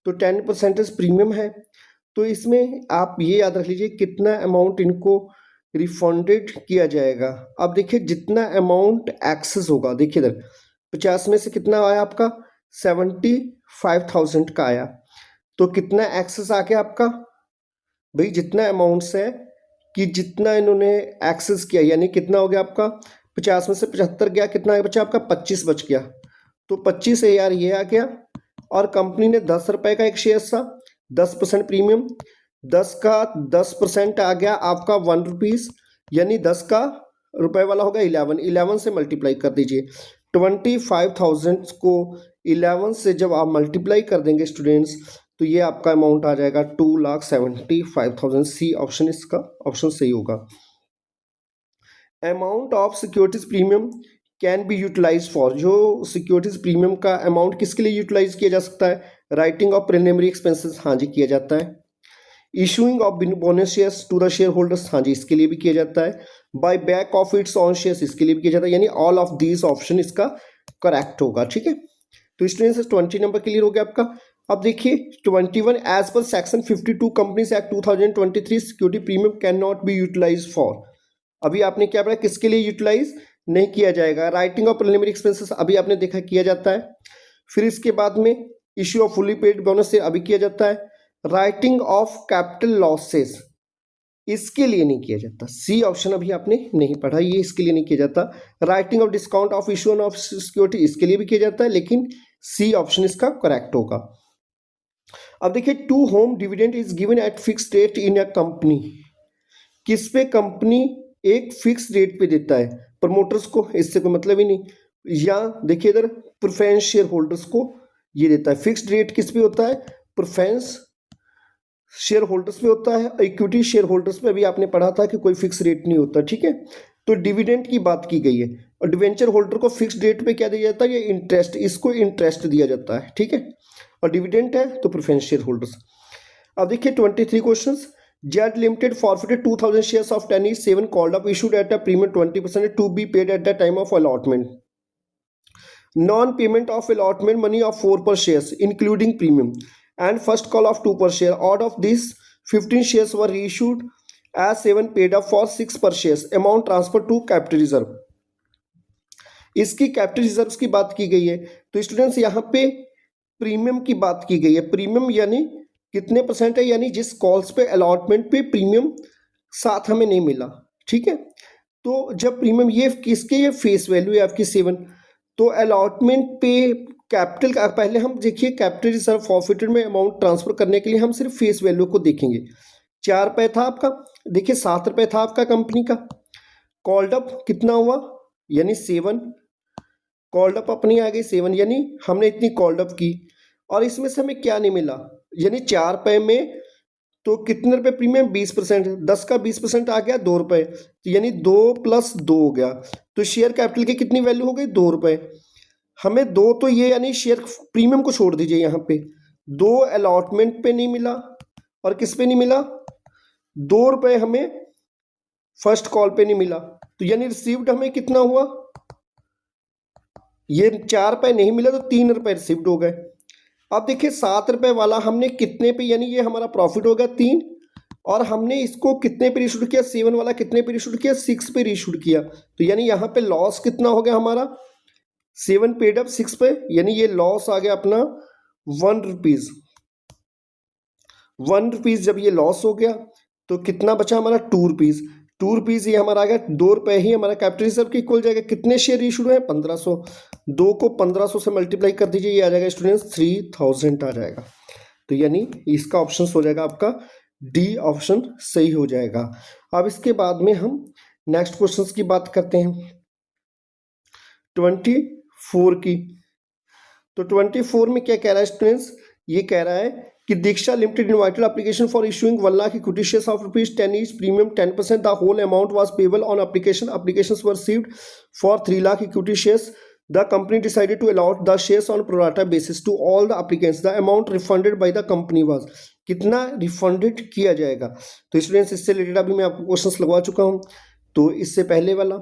तो 10% प्रीमियम है, तो इसमें आप ये याद रख लीजिए कितना अमाउंट इनको रिफंडेड किया जाएगा। अब देखिए जितना अमाउंट एक्सेस होगा, देखिए इधर 50 में से कितना आया आपका 75,000 का आया, तो कितना एक्सेस आ गया आपका भाई? जितना अमाउंट्स है कि जितना इन्होंने एक्सेस किया, यानी कितना हो गया आपका 50 में से 75 गया, कितना बचा आपका 25 बच गया, तो 25,000 ये आ गया। और कंपनी ने 10 रुपये का एक शेयर था, 10% प्रीमियम, 10 का 10% आ गया आपका 1 रुपीज़, यानी 10 का रुपए वाला होगा 11 से मल्टीप्लाई कर दीजिए। 25,000 को 11 से जब आप मल्टीप्लाई कर देंगे स्टूडेंट्स, तो ये आपका अमाउंट आ जाएगा 2,75,000। सी ऑप्शन इसका ऑप्शन सही होगा। Amount of securities premium can be utilise for, जो सिक्योरिटीज प्रीमियम का अमाउंट किसके लिए यूटिलाइज किया जा सकता है? राइटिंग ऑफ प्रीलिमिनरी एक्सपेंसेस, हाँ जी किया जाता है। Issuing of bonus shares to the share holders, हाँ जी इसके लिए भी किया जाता है। Buy back of its own shares, इसके लिए भी किया जाता है। यानी ऑल ऑफ दीज ऑप्शन इसका करेक्ट होगा, ठीक है। तो स्टूडेंट्स 20 नंबर क्लियर हो गया आपका। अब देखिए 21, as per section 52 companies act 2023 security premium can not be utilise for. अभी आपने क्या पढ़ा, किसके लिए यूटिलाइज नहीं किया जाएगा? राइटिंग ऑफ प्रीलिमिनरी एक्सपेंसेस अभी आपने देखा किया जाता है। फिर इसके बाद में issue of fully paid bonus से अभी किया जाता है। राइटिंग ऑफ कैपिटल लॉसेस इसके लिए नहीं किया जाता। सी ऑप्शन अभी आपने नहीं पढ़ा, ये इसके लिए नहीं किया जाता। Writing off discount of issue of security इसके लिए भी किया जाता है, लेकिन सी ऑप्शन इसका करेक्ट होगा। अब देखिए to whom dividend is given at fix rate in a company, किस पे कंपनी एक फिक्स रेट पे देता है? प्रमोटर्स को, इससे कोई मतलब ही नहीं। या देखिए इधर प्रेफरेंस शेयर होल्डर्स को ये देता है। फिक्स्ड रेट किस पे होता है? प्रेफरेंस शेयर होल्डर्स पे होता है। इक्विटी शेयर होल्डर्स पे अभी आपने पढ़ा था कि कोई फिक्स रेट नहीं होता, ठीक है। तो डिविडेंड की बात की गई है, और डिवेंचर होल्डर को फिक्स्ड रेट पे क्या दिया जाता है? ये इंटरेस्ट, इसको इंटरेस्ट दिया जाता है, ठीक है। और डिविडेंड है तो प्रेफरेंस शेयर होल्डर्स। अब देखिए 23 question. Z limited forfeited 2,000 shares of 10(7) called up issued at a premium 20% to be paid at the time of allotment. Non payment of allotment money of 4 per shares including premium and first call of 2 per share. Out of these 15 shares were reissued as 7 paid up for 6 per shares. Amount transferred to capital reserve. इसकी कैपिटल रिजर्व की बात की गई है। तो स्टूडेंट्स यहाँ पे प्रीमियम की बात की गई है। प्रीमियम यानी कितने परसेंट है? यानी जिस कॉल्स पे अलॉटमेंट पे प्रीमियम साथ हमें नहीं मिला, ठीक है। तो जब प्रीमियम ये किसके, ये फेस वैल्यू है आपकी 7, तो अलॉटमेंट पे कैपिटल का पहले हम देखिए कैपिटल रिजर्व फॉरफिटेड में अमाउंट ट्रांसफर करने के लिए हम सिर्फ फेस वैल्यू को देखेंगे। 4 रुपये था आपका, देखिए 7 रुपये था आपका कंपनी का। कॉल्ड अप कितना हुआ? यानी 7, कॉल्ड अप अपनी आ गई 7, यानी हमने इतनी कॉल्ड अप की, और इसमें से हमें क्या नहीं मिला? यानी 4 रुपये में तो कितने रुपए प्रीमियम? 20%। 10 का 20% आ गया 2 रुपये, तो यानी 2 + 2 हो गया। तो शेयर कैपिटल की कितनी वैल्यू हो गई? 2 रुपये। हमें 2 तो ये यानी शेयर प्रीमियम को छोड़ दीजिए यहाँ पे, 2 अलॉटमेंट पे नहीं मिला, और किस पे नहीं मिला? 2 रुपये हमें फर्स्ट कॉल पे नहीं मिला, तो यानी रिसीव्ड हमें कितना हुआ? ये 4 रुपये नहीं मिला तो 3 रुपये रिसीव्ड हो गए। अब देखिए 7 रुपये वाला हमने कितने पे, यानी ये हमारा प्रॉफिट हो गया 3, और हमने इसको कितने पे रिशूड किया? 7 वाला कितने पे रिशूड किया? 6 पे रिशूड किया। तो यानी यहाँ पे लॉस कितना हो गया हमारा? 7 पेड अप 6 पे, यानी ये लॉस आ गया अपना 1 रुपीज़। 1 रुपीज़ जब ये लॉस हो गया तो कितना बचा हमारा? 2 रुपीज़। 2 रुपीज़ ये हमारा आ गया, 2 रुपये ही हमारा कैपिटल रिजर्व के इक्वल जाएगा। कितने शेयर इशू हुए हैं? 1500। 2 को 1500 से मल्टीप्लाई कर दीजिए, ये आ जाएगा स्टूडेंट्स 3000 आ जाएगा। तो यानी इसका ऑप्शन हो जाएगा आपका डी ऑप्शन सही हो जाएगा। अब इसके बाद में हम नेक्स्ट क्वेश्चन की बात करते हैं 24 की। तो 24 में क्या कह रहा है स्टूडेंट्स? ये कह रहा है कि Diksha limited invited application for issuing 1 lakh equity shares of ₹10 each, premium 10%, the whole amount was payable on application were received for 3 lakh equity shares. The company decided to allot the shares on pro rata basis to all the applicants. The amount refunded by the company was, कितना रिफंडेड किया जाएगा। तो स्टूडेंट्स इससे रिलेटेड अभी मैं आपको क्वेश्चंस लगवा चुका हूँ। तो इससे पहले वाला,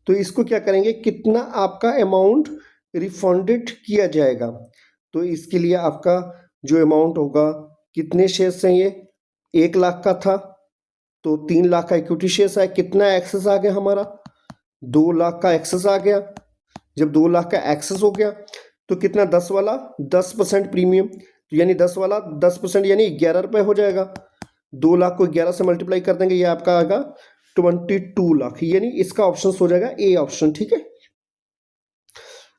तो इसको क्या करेंगे, कितना आपका अमाउंट रिफंडेड किया जाएगा। तो इसके लिए आपका जो अमाउंट होगा, कितने शेयर्स हैं ये, 1 लाख का था तो 3 लाख का इक्विटी शेयर्स है। कितना एक्सेस आ गया हमारा, 2 लाख का एक्सेस आ गया। जब 2 लाख का एक्सेस हो गया तो कितना, 10 वाला 10% प्रीमियम, तो यानी 10 वाला 10% यानी 11 रुपये हो जाएगा। 2 लाख को 11 से मल्टीप्लाई कर देंगे, ये आपका आएगा 22 लाख, यानी इसका ऑप्शन हो जाएगा ए ऑप्शन। ठीक है।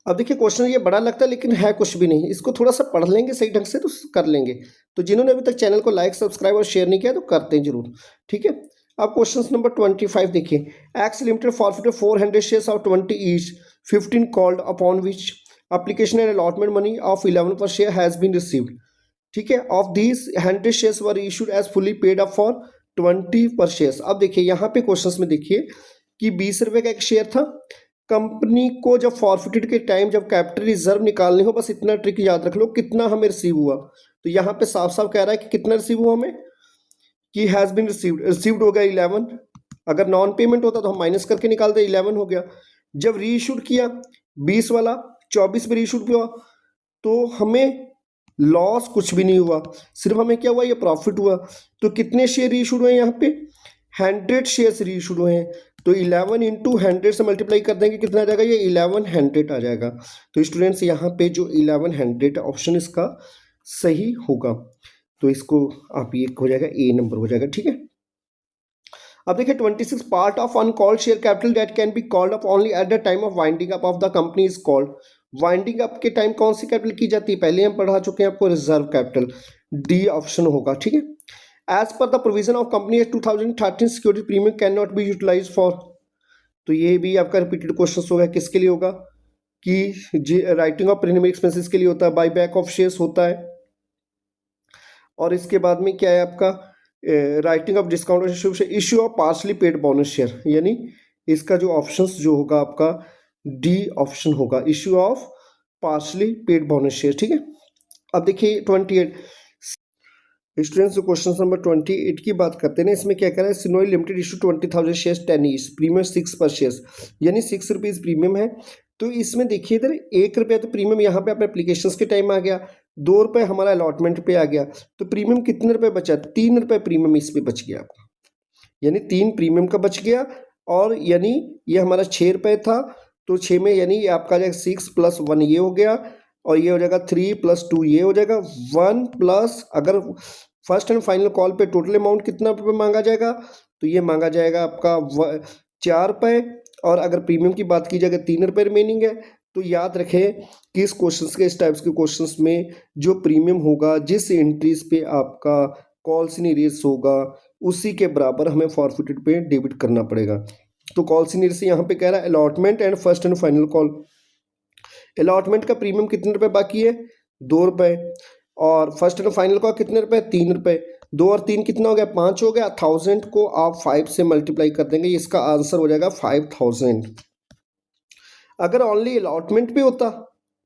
अब देखिए क्वेश्चन ये बड़ा लगता है लेकिन है कुछ भी नहीं, इसको थोड़ा सा पढ़ लेंगे सही ढंग से तो कर लेंगे। तो जिन्होंने अभी तक चैनल को लाइक सब्सक्राइब और शेयर नहीं किया तो करते हैं जरूर। ठीक है। अब क्वेश्चन नंबर 25 देखिए, X limited forfeited 400 shares of 20 each 15 called upon which application and allotment money of 11 per share has been received. ठीक है। Of these 100 shares were issued as fully paid up for 20 per shares. अब देखिए यहाँ पे क्वेश्चन में देखिए कि 20 रुपये का एक शेयर था। कंपनी को जब फॉरफिटेड के टाइम जब कैपिटल रिजर्व निकालनी हो, बस इतना ट्रिक याद रख लो, कितना हमें रिसीव हुआ। तो यहाँ पे साफ साफ कह रहा है कि कितना रिसीव हुआ हमें, कि हैज़ बीन रिसीव्ड हो गया 11। अगर नॉन पेमेंट होता तो हम माइनस करके निकालते, 11 हो गया। जब री इशूड किया 20 वाला 24 में री इशूड हुआ तो हमें लॉस कुछ भी नहीं हुआ, सिर्फ हमें क्या हुआ, ये प्रॉफिट हुआ। तो कितने शेयर री इशूड हुए यहाँ पे, 100 शेयर्स री इशूड हुए हैं। तो 11 इंटू 100 से मल्टीप्लाई कर देंगे, कितना आ जाएगा, ये 1100 आ जाएगा। तो स्टूडेंट्स यहाँ पे जो 1100 ऑप्शन इसका सही होगा। तो इसको आप ये हो जाएगा, ए नंबर हो जाएगा। ठीक है। अब देखिए 26 part of uncalled share capital that can be called up only at the time of winding up of the company is called. Winding up के टाइम कौन सी कैपिटल की जाती है, पहले हम पढ़ा चुके हैं आपको, रिजर्व कैपिटल, डी ऑप्शन होगा। ठीक है। As per the provision of company 2013 security premium can not be utilise for. तो ये भी आपका रिपीटेड क्वेश्चन होगा, किसके लिए होगा, कि राइटिंग ऑफ प्रीमियम एक्सपेंसेस के लिए होता है, बाई बैक ऑफ शेयर्स होता है, और इसके बाद में क्या है आपका writing off discount, issue of partly paid bonus share, यानी इसका जो ऑप्शंस जो होगा आपका डी ऑप्शन होगा, issue of partly paid bonus share. ठीक है। अब देखिए 28 स्टूडेंट्स, जो क्वेश्चन नंबर 28 की बात करते हैं ना, इसमें क्या कह रहा है, सिनोई limited issue 20,000 shares 10 each, premium 6 per shares, यानी 6 रुपीज़ प्रीमियम है। तो इसमें देखिए इधर 1 रुपया तो प्रीमियम यहाँ पे अपने एप्लीकेशंस के टाइम आ गया, 2 रुपये हमारा अलॉटमेंट पे आ गया, तो प्रीमियम कितने रुपये बचा, 3 रुपये प्रीमियम इस पे बच गया आपको, यानी 3 प्रीमियम का बच गया। और यानी ये हमारा 6 रुपये था, तो 6 में यानी ये आपका जाएगा 6 + 1 ये हो गया, और ये हो जाएगा 3 + 2 ये हो जाएगा 1 प्लस, अगर फर्स्ट एंड फाइनल कॉल पे टोटल अमाउंट कितना रुपये मांगा जाएगा, तो ये मांगा जाएगा आपका 4 रुपये, और अगर प्रीमियम की बात की जाएगा 3 रुपये रिमेनिंग है। तो याद रखें कि इस क्वेश्चंस के, इस टाइप्स के क्वेश्चंस में जो प्रीमियम होगा, जिस एंट्रीज पे आपका कॉल्स इन एरियर्स होगा, उसी के बराबर हमें फॉरफिटेड पे डेबिट करना पड़ेगा। तो कॉल्स इन एरियर्स यहाँ पे कह रहा है allotment and first and final call. Allotment का प्रीमियम कितने रुपये बाकी है, 2 रुपये, और फर्स्ट एंड फाइनल का कितने रुपये, 3 रुपये। 2 और 3 कितना हो गया, 5 हो गया। 1000 को आप 5 से मल्टीप्लाई कर देंगे, इसका आंसर हो जाएगा 5000। अगर ओनली अलॉटमेंट पे होता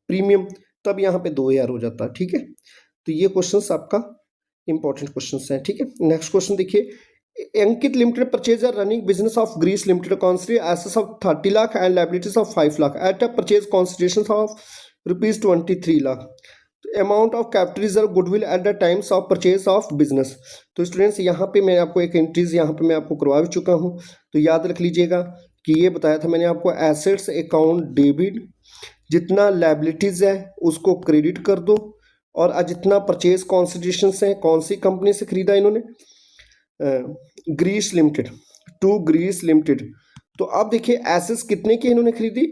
प्रीमियम तब यहाँ पे 2000 हो जाता। ठीक है। तो ये क्वेश्चंस आपका इंपॉर्टेंट क्वेश्चंस हैं। ठीक है। नेक्स्ट क्वेश्चन देखिए, Ankit limited purchase a running business of Grace limited consider assets of 30 lakh and liabilities of 5 lakh at a purchase consideration of ₹23 lakh. Amount of capital reserve goodwill at the times of purchase of business. तो स्टूडेंट्स यहाँ पे मैं आपको एक एंट्रीज यहाँ पे मैं आपको करवा भी चुका हूँ, तो याद रख लीजिएगा कि ये बताया था मैंने आपको, एसेट्स अकाउंट डेबिट, जितना लायबिलिटीज है उसको क्रेडिट कर दो, और जितना परचेज कॉन्सिडरेशन है, कौन सी कंपनी से खरीदा इन्होंने, Greece limited, to Greece limited. तो अब देखिए एसेट्स कितने की इन्होंने खरीदी,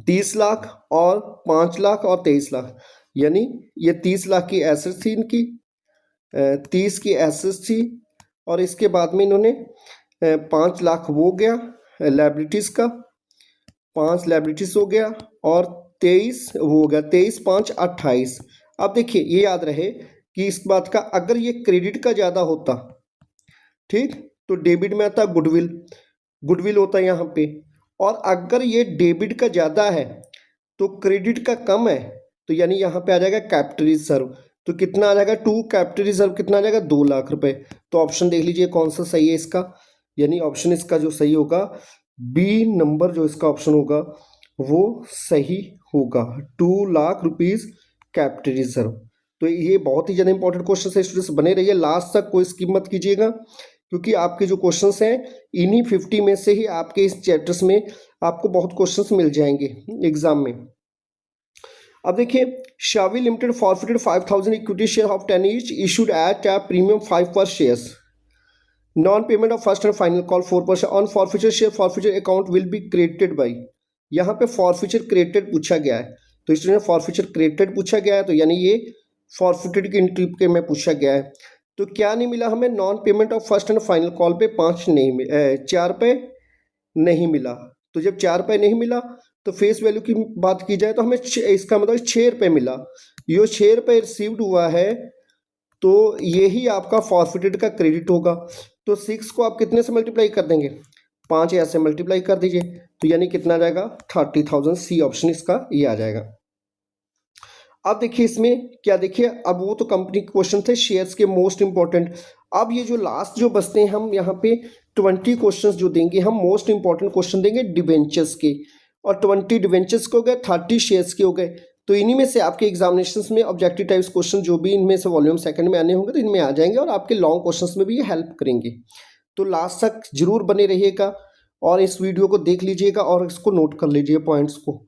30 लाख और 5 लाख और 23 लाख, यानी ये 30 लाख की एसेट्स थी इनकी, 30 की एसेट्स थी, और इसके बाद में इन्होंने 5 लाख वो गया लायबिलिटीज़ का, 5 लायबिलिटीज़ हो गया, और 23 वो हो गया, 23 5 28। अब देखिए ये याद रहे कि इस बात का, अगर ये क्रेडिट का ज़्यादा होता, ठीक, तो डेबिट में आता गुडविल, गुडविल होता है यहाँ पे, और अगर ये डेबिट का ज़्यादा है तो क्रेडिट का कम है, तो यानी यहाँ पे आ जाएगा कैपिटल रिजर्व। तो कितना आ जाएगा, टू कैपिटल रिजर्व कितना आ जाएगा, 2 लाख रुपए। तो ऑप्शन देख लीजिए कौन सा सही है इसका, यानी ऑप्शन इसका जो सही होगा बी नंबर जो इसका ऑप्शन होगा वो सही होगा, 2 लाख रुपीज कैपिटल रिजर्व। तो ये बहुत ही ज़्यादा इंपॉर्टेंट क्वेश्चन है स्टूडेंट्स, बने रहिए लास्ट तक, कोई स्किप मत कीजिएगा, क्योंकि आपके जो क्वेश्चंस हैं इन्हीं 50 में से ही आपके इस चैप्टर्स में आपको बहुत क्वेश्चंस मिल जाएंगे एग्जाम में। अब देखिए, शावी limited forfeited 5000 equity share of 10 each issued at a premium 5 per shares, non payment of first and final call 4% on forfeiture share forfeiture account will be created by. यहाँ पे फॉरफिचर क्रिएटेड पूछा गया है, तो इसलिए फॉरफिचर क्रिएटेड पूछा गया है, तो यानी ये फॉरफिटेड की एंट्री के में पूछा गया है। तो क्या नहीं मिला हमें, non payment of first and final call पे 4 पे नहीं मिला। तो जब 4 पे नहीं मिला तो फेस वैल्यू की बात की जाए तो हमें इसका मतलब 6 रुपये मिला, ये 6 रुपये रिसीव्ड हुआ है, तो यही आपका फॉरफिटेड का क्रेडिट होगा। तो 6 को आप कितने से मल्टीप्लाई कर देंगे, 5 ऐसे मल्टीप्लाई कर दीजिए, तो यानी कितना आ जाएगा 30,000, सी ऑप्शन इसका ये आ जाएगा। अब देखिए इसमें क्या, देखिए अब वो तो कंपनी के क्वेश्चन थे शेयर्स के मोस्ट इंपॉर्टेंट। अब ये जो लास्ट जो बचते हैं हम यहाँ पे 20 क्वेश्चंस जो देंगे हम, मोस्ट इंपॉर्टेंट क्वेश्चन देंगे डिवेंचर्स के, और 20 डिवेंचर्स के हो गए, 30 शेयर्स के हो गए। तो इन्हीं में से आपके एग्जामिनेशंस में ऑब्जेक्टिव टाइप्स क्वेश्चन जो भी इनमें से वॉल्यूम सेकंड में आने होंगे तो इनमें आ जाएंगे, और आपके लॉन्ग क्वेश्चंस में भी ये हेल्प करेंगे। तो लास्ट तक जरूर बने रहिएगा और इस वीडियो को देख लीजिएगा और इसको नोट कर लीजिए पॉइंट्स को।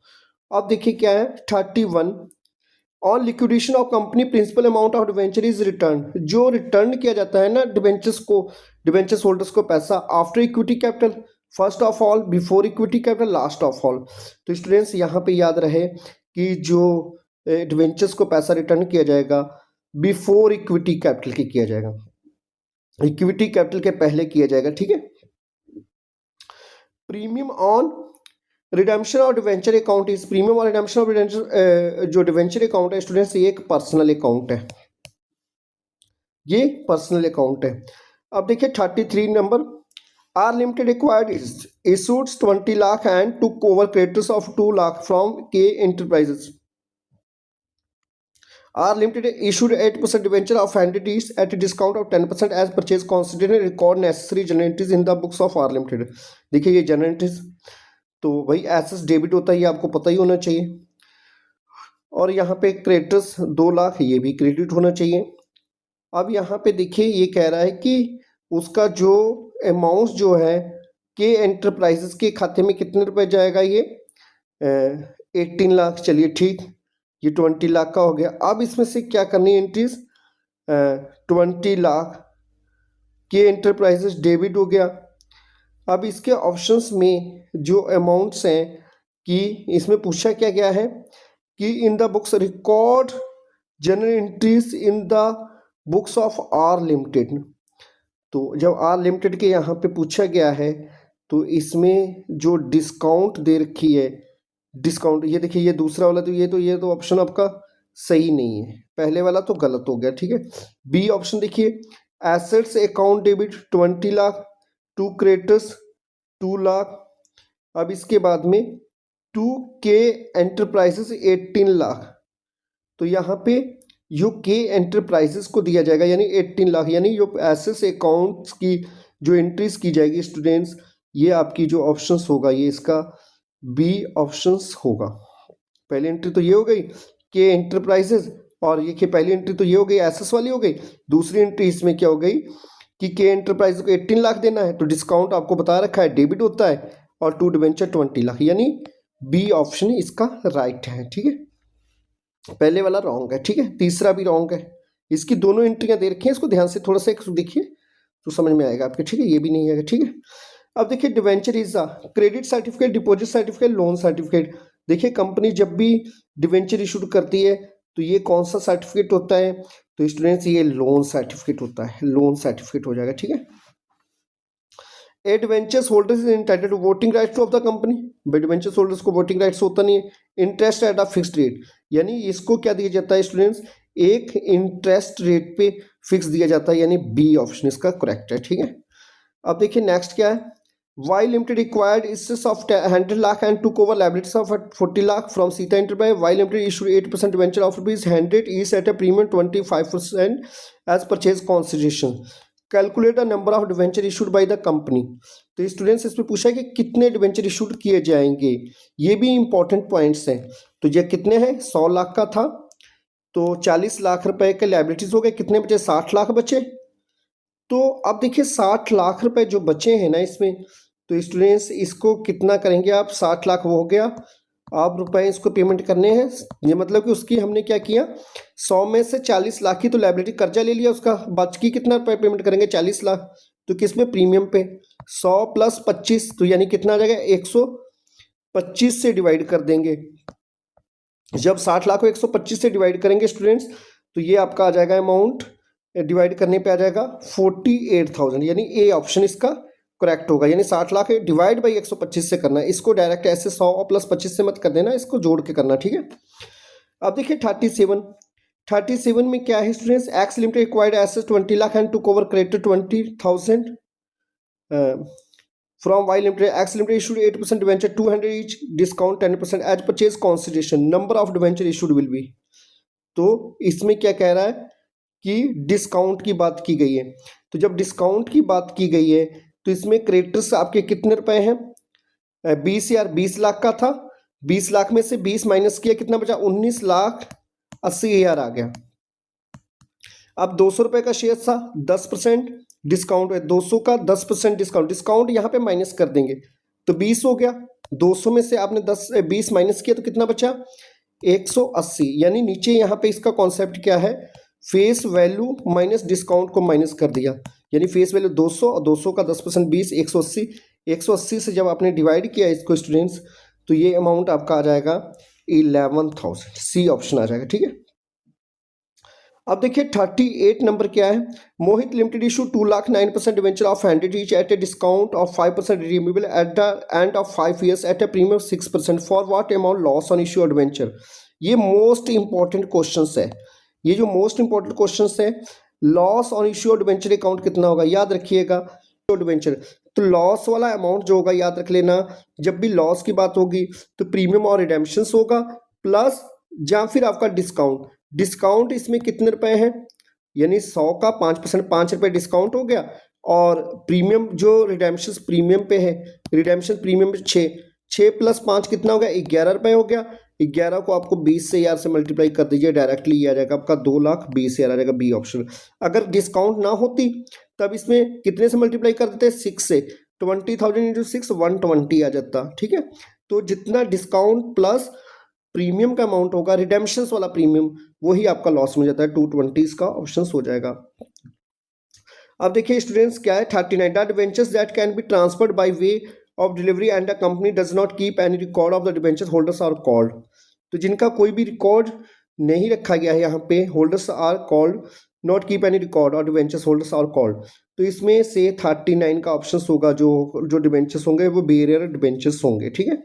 अब देखिए क्या है 31, on liquidation of company principal amount of debenture is return, जो रिटर्न किया जाता है ना डिवेंचर्स को, डिवेंचर्स होल्डर्स को पैसा, after equity capital, first of all, before equity capital, last of all. तो स्टूडेंट्स यहाँ पे याद रहे कि जो डिवेंचर्स को पैसा रिटर्न किया जाएगा बिफोर इक्विटी कैपिटल के किया जाएगा, इक्विटी कैपिटल के पहले किया जाएगा, ठीक है। Premium on redemption of debenture account is, premium और रिडेम्पशन ऑफ डिवेंचर, जो डिवेंचर अकाउंट है स्टूडेंट्स ये एक पर्सनल अकाउंट है, ये पर्सनल अकाउंट है। अब देखिए 33 number, R limited acquired issued 20 lakh and took over creditors of 2 lakh from K enterprises. R limited issued 8% debenture of entities at a discount of 10% as purchase considered record necessary journal entries in the books of R Limited। देखिए ये journal entries तो भाई एसेट्स डेबिट होता है, ये आपको पता ही होना चाहिए, और यहाँ पे क्रेडिटर्स 2 लाख ये भी क्रेडिट होना चाहिए। अब यहाँ पे देखिए ये कह रहा है कि उसका जो अमाउंट जो है के एंटरप्राइजेस के खाते में कितने रुपए जाएगा, ये 18 लाख, चलिए ठीक, ये 20 लाख का हो गया। अब इसमें से क्या करनी है एंट्रीज, 20 लाख के एंटरप्राइजेस डेबिट हो गया। अब इसके ऑप्शंस में जो अमाउंट्स हैं कि इसमें पूछा क्या गया है कि in the books record journal entries in the books of R limited. तो जब आर लिमिटेड के यहाँ पे पूछा गया है तो इसमें जो डिस्काउंट दे रखी है, डिस्काउंट ये देखिए ये दूसरा वाला, तो ये तो ऑप्शन आपका सही नहीं है, पहले वाला तो गलत हो गया, ठीक है। बी ऑप्शन देखिए, assets account debit 20 lakh, to creditors 2 lakh, अब इसके बाद में 2 के एंटरप्राइजेस 18 लाख, तो यहाँ पे यो के एंटरप्राइजेस को दिया जाएगा यानी 18 लाख, यानी जो एसेट्स अकाउंट्स की जो एंट्रीज की जाएगी स्टूडेंट्स, ये आपकी जो ऑप्शंस होगा ये इसका बी ऑप्शंस होगा। पहली एंट्री तो ये हो गई के एंटरप्राइजेस, और ये पहली एंट्री तो ये हो गई एसेट्स वाली हो गई, दूसरी एंट्री इसमें क्या हो गई कि के एंटरप्राइज को 18 लाख देना है, तो डिस्काउंट आपको बता रखा है डेबिट होता है, और टू डिवेंचर 20 लाख, यानी बी ऑप्शन इसका राइट है, ठीक है। पहले वाला रॉन्ग है, ठीक है, तीसरा भी रॉन्ग है। इसकी दोनों एंट्रियां दे रखी हैं, इसको ध्यान से थोड़ा सा देखिए तो समझ में आएगा आपके, ठीक है, ये भी नहीं आएगा, ठीक है। अब देखिए debenture is a credit certificate, deposit certificate, loan certificate. देखिए कंपनी जब भी डिवेंचर इशू करती है तो ये कौन सा सर्टिफिकेट होता है, तो स्टूडेंट्स ये लोन सर्टिफिकेट होता है, लोन सर्टिफिकेट हो जाएगा, ठीक है। A debentures holders is entitled to voting rights of the company, but debentures holders को वोटिंग राइट्स होता नहीं है। Interest at a fixed rate, यानी इसको क्या दिया जाता है स्टूडेंट्स, एक इंटरेस्ट रेट पे फिक्स दिया जाता है, यानी बी ऑप्शन इसका करेक्ट है, ठीक है। अब देखिए नेक्स्ट क्या है, Y Limited acquired assets of 100 lakh and took over liabilities of 40 lakh from Sita Enterprise. Y Limited issued 8% debenture of rupees 100 each at a premium 25% as purchase consideration. Calculate the number of debenture issued by the company. तो स्टूडेंट्स इसमें पूछा है कि कितने डिवेंचर इशूड किए जाएंगे, ये भी इंपॉर्टेंट पॉइंट्स हैं। तो ये कितने हैं, 100 लाख का था तो 40 लाख रुपए के लाइबिलिटीज हो गए, कितने बचे, 60 लाख बचे। तो अब देखिए 60 लाख रुपए जो बचे हैं ना इसमें, तो स्टूडेंट्स इसको कितना करेंगे आप, 60 लाख वो हो गया, आप रुपए इसको पेमेंट करने हैं। ये मतलब कि उसकी हमने क्या किया, 100 में से 40 लाख की तो लाइबिलिटी कर्जा ले लिया, उसका बाकी कितना रुपए पेमेंट करेंगे, 40 लाख। तो किस में, प्रीमियम पे। 100 + 25 तो यानी कितना आ जाएगा, 125 से डिवाइड कर देंगे। जब 60 लाख को 125 से डिवाइड करेंगे स्टूडेंट्स, तो ये आपका आ जाएगा अमाउंट, डिवाइड करने पे आ जाएगा 48,000, यानी ए ऑप्शन इसका करेक्ट होगा। यानी 60 लाख डिवाइड बाई 125 से करना है, इसको डायरेक्ट ऐसे 100 + 25 से मत कर देना, इसको जोड़ के करना, ठीक है। अब देखिए 37 में क्या है students, X limited acquired assets 20 lakh and took over credit 20,000 from Y limited. X limited issued 8% debenture 200 each, discount 10% as purchase consideration, number of debenture issued will be. तो इसमें क्या कह रहा है कि डिस्काउंट की बात की गई है। तो जब डिस्काउंट की बात की गई है तो इसमें क्रेडिटर्स आपके कितने रुपए हैं, 20 लाख का था, 20 लाख में से 20 माइनस किया, कितना बचा, 19,80,000 आ गया। अब 200 रुपए का शेयर था, 10% डिस्काउंट है, 200 का 10% डिस्काउंट यहाँ पे माइनस कर देंगे तो 20 हो गया। 200 में से आपने 20 माइनस किया तो कितना बचा, 180। यानी नीचे यहाँ पे इसका कॉन्सेप्ट क्या है, फेस वैल्यू माइनस डिस्काउंट को माइनस कर दिया, यानी फेस वैल्यू 200 और 200 का 10% 20, 180। 180 से जब आपने डिवाइड किया इसको स्टूडेंट्स, तो ये अमाउंट आपका आ जाएगा 11,000, सी ऑप्शन आ जाएगा, ठीक है। अब देखिए 38 नंबर क्या है, Mohit limited issue 2 lakh 9% debenture of 100 each at a discount of 5% redeemable at the end of 5 years at a premium 6%, for what amount loss on issue debenture. ये मोस्ट इंपॉर्टेंट क्वेश्चन है, ये जो मोस्ट इंपॉर्टेंट क्वेश्चन है, loss on issue debenture account कितना होगा, याद रखिएगा डिवेंचर। तो लॉस वाला अमाउंट जो होगा याद रख लेना, जब भी लॉस की बात होगी तो प्रीमियम और रिडेम्पशन होगा प्लस या फिर आपका डिस्काउंट इसमें कितने रुपए हैं, यानी 100 का 5%, 5 रुपये डिस्काउंट हो गया, और प्रीमियम जो रिडेम्पशन प्रीमियम पे है, रिडेम्पशन प्रीमियम 6 + 5 कितना हो गया, 11 रुपये हो गया। 11 को आपको 20,000 से मल्टीप्लाई कर दीजिए, डायरेक्टली आ जाएगा आपका 2,20,000 आ जाएगा, बी ऑप्शन। अगर डिस्काउंट ना होती तब इसमें कितने से मल्टीप्लाई कर देते, 6 से, 20,000 × 6 120 आ जाता, ठीक है। तो जितना डिस्काउंट प्लस प्रीमियम का अमाउंट होगा, रिडेम्पशन वाला प्रीमियम, वही आपका लॉस में जाता है, 220 इसका ऑप्शन हो जाएगा। अब देखिए स्टूडेंट्स क्या है 39, the debentures that can be transferred by way of delivery and the company does not keep any record of the debenture holders are called. तो जिनका कोई भी रिकॉर्ड नहीं रखा गया है यहाँ पे, holders are called, not keep any record और डिबेंचर्स होल्डर्स आर कॉल्ड। तो इसमें से 39 का ऑप्शन होगा, जो डिबेंचर्स होंगे वो बेरियर डिबेंचर्स होंगे, ठीक है।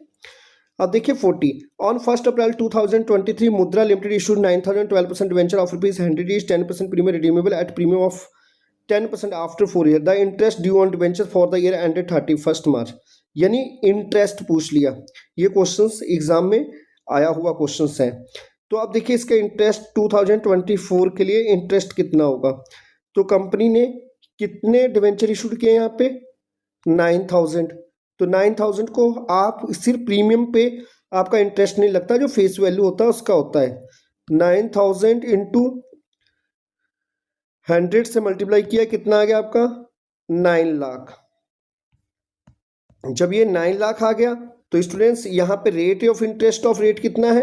अब देखिए 40, ऑन 1 अप्रैल 2023 मुद्रा limited issued 9,000 12% debenture of ₹100 each, 10% premium redeemable at premium of 10% after 4 years, the interest due on debenture for the year ended 31 मार्च। यानी इंटरेस्ट पूछ लिया, ये क्वेश्चंस एग्जाम में आया हुआ क्वेश्चंस है। तो अब देखिए इसका इंटरेस्ट 2024 के लिए इंटरेस्ट कितना होगा, तो कंपनी ने कितने डिवेंचर इशूड किए यहाँ पे, 9,000। तो 9,000 को आप सिर्फ प्रीमियम पे आपका इंटरेस्ट नहीं लगता, जो फेस वैल्यू होता है उसका होता है। 9,000 इंटू 100 से मल्टीप्लाई किया, कितना आ गया आपका, 9 लाख। जब ये 9 लाख आ गया तो स्टूडेंट्स यहाँ पे rate of interest of rate कितना है,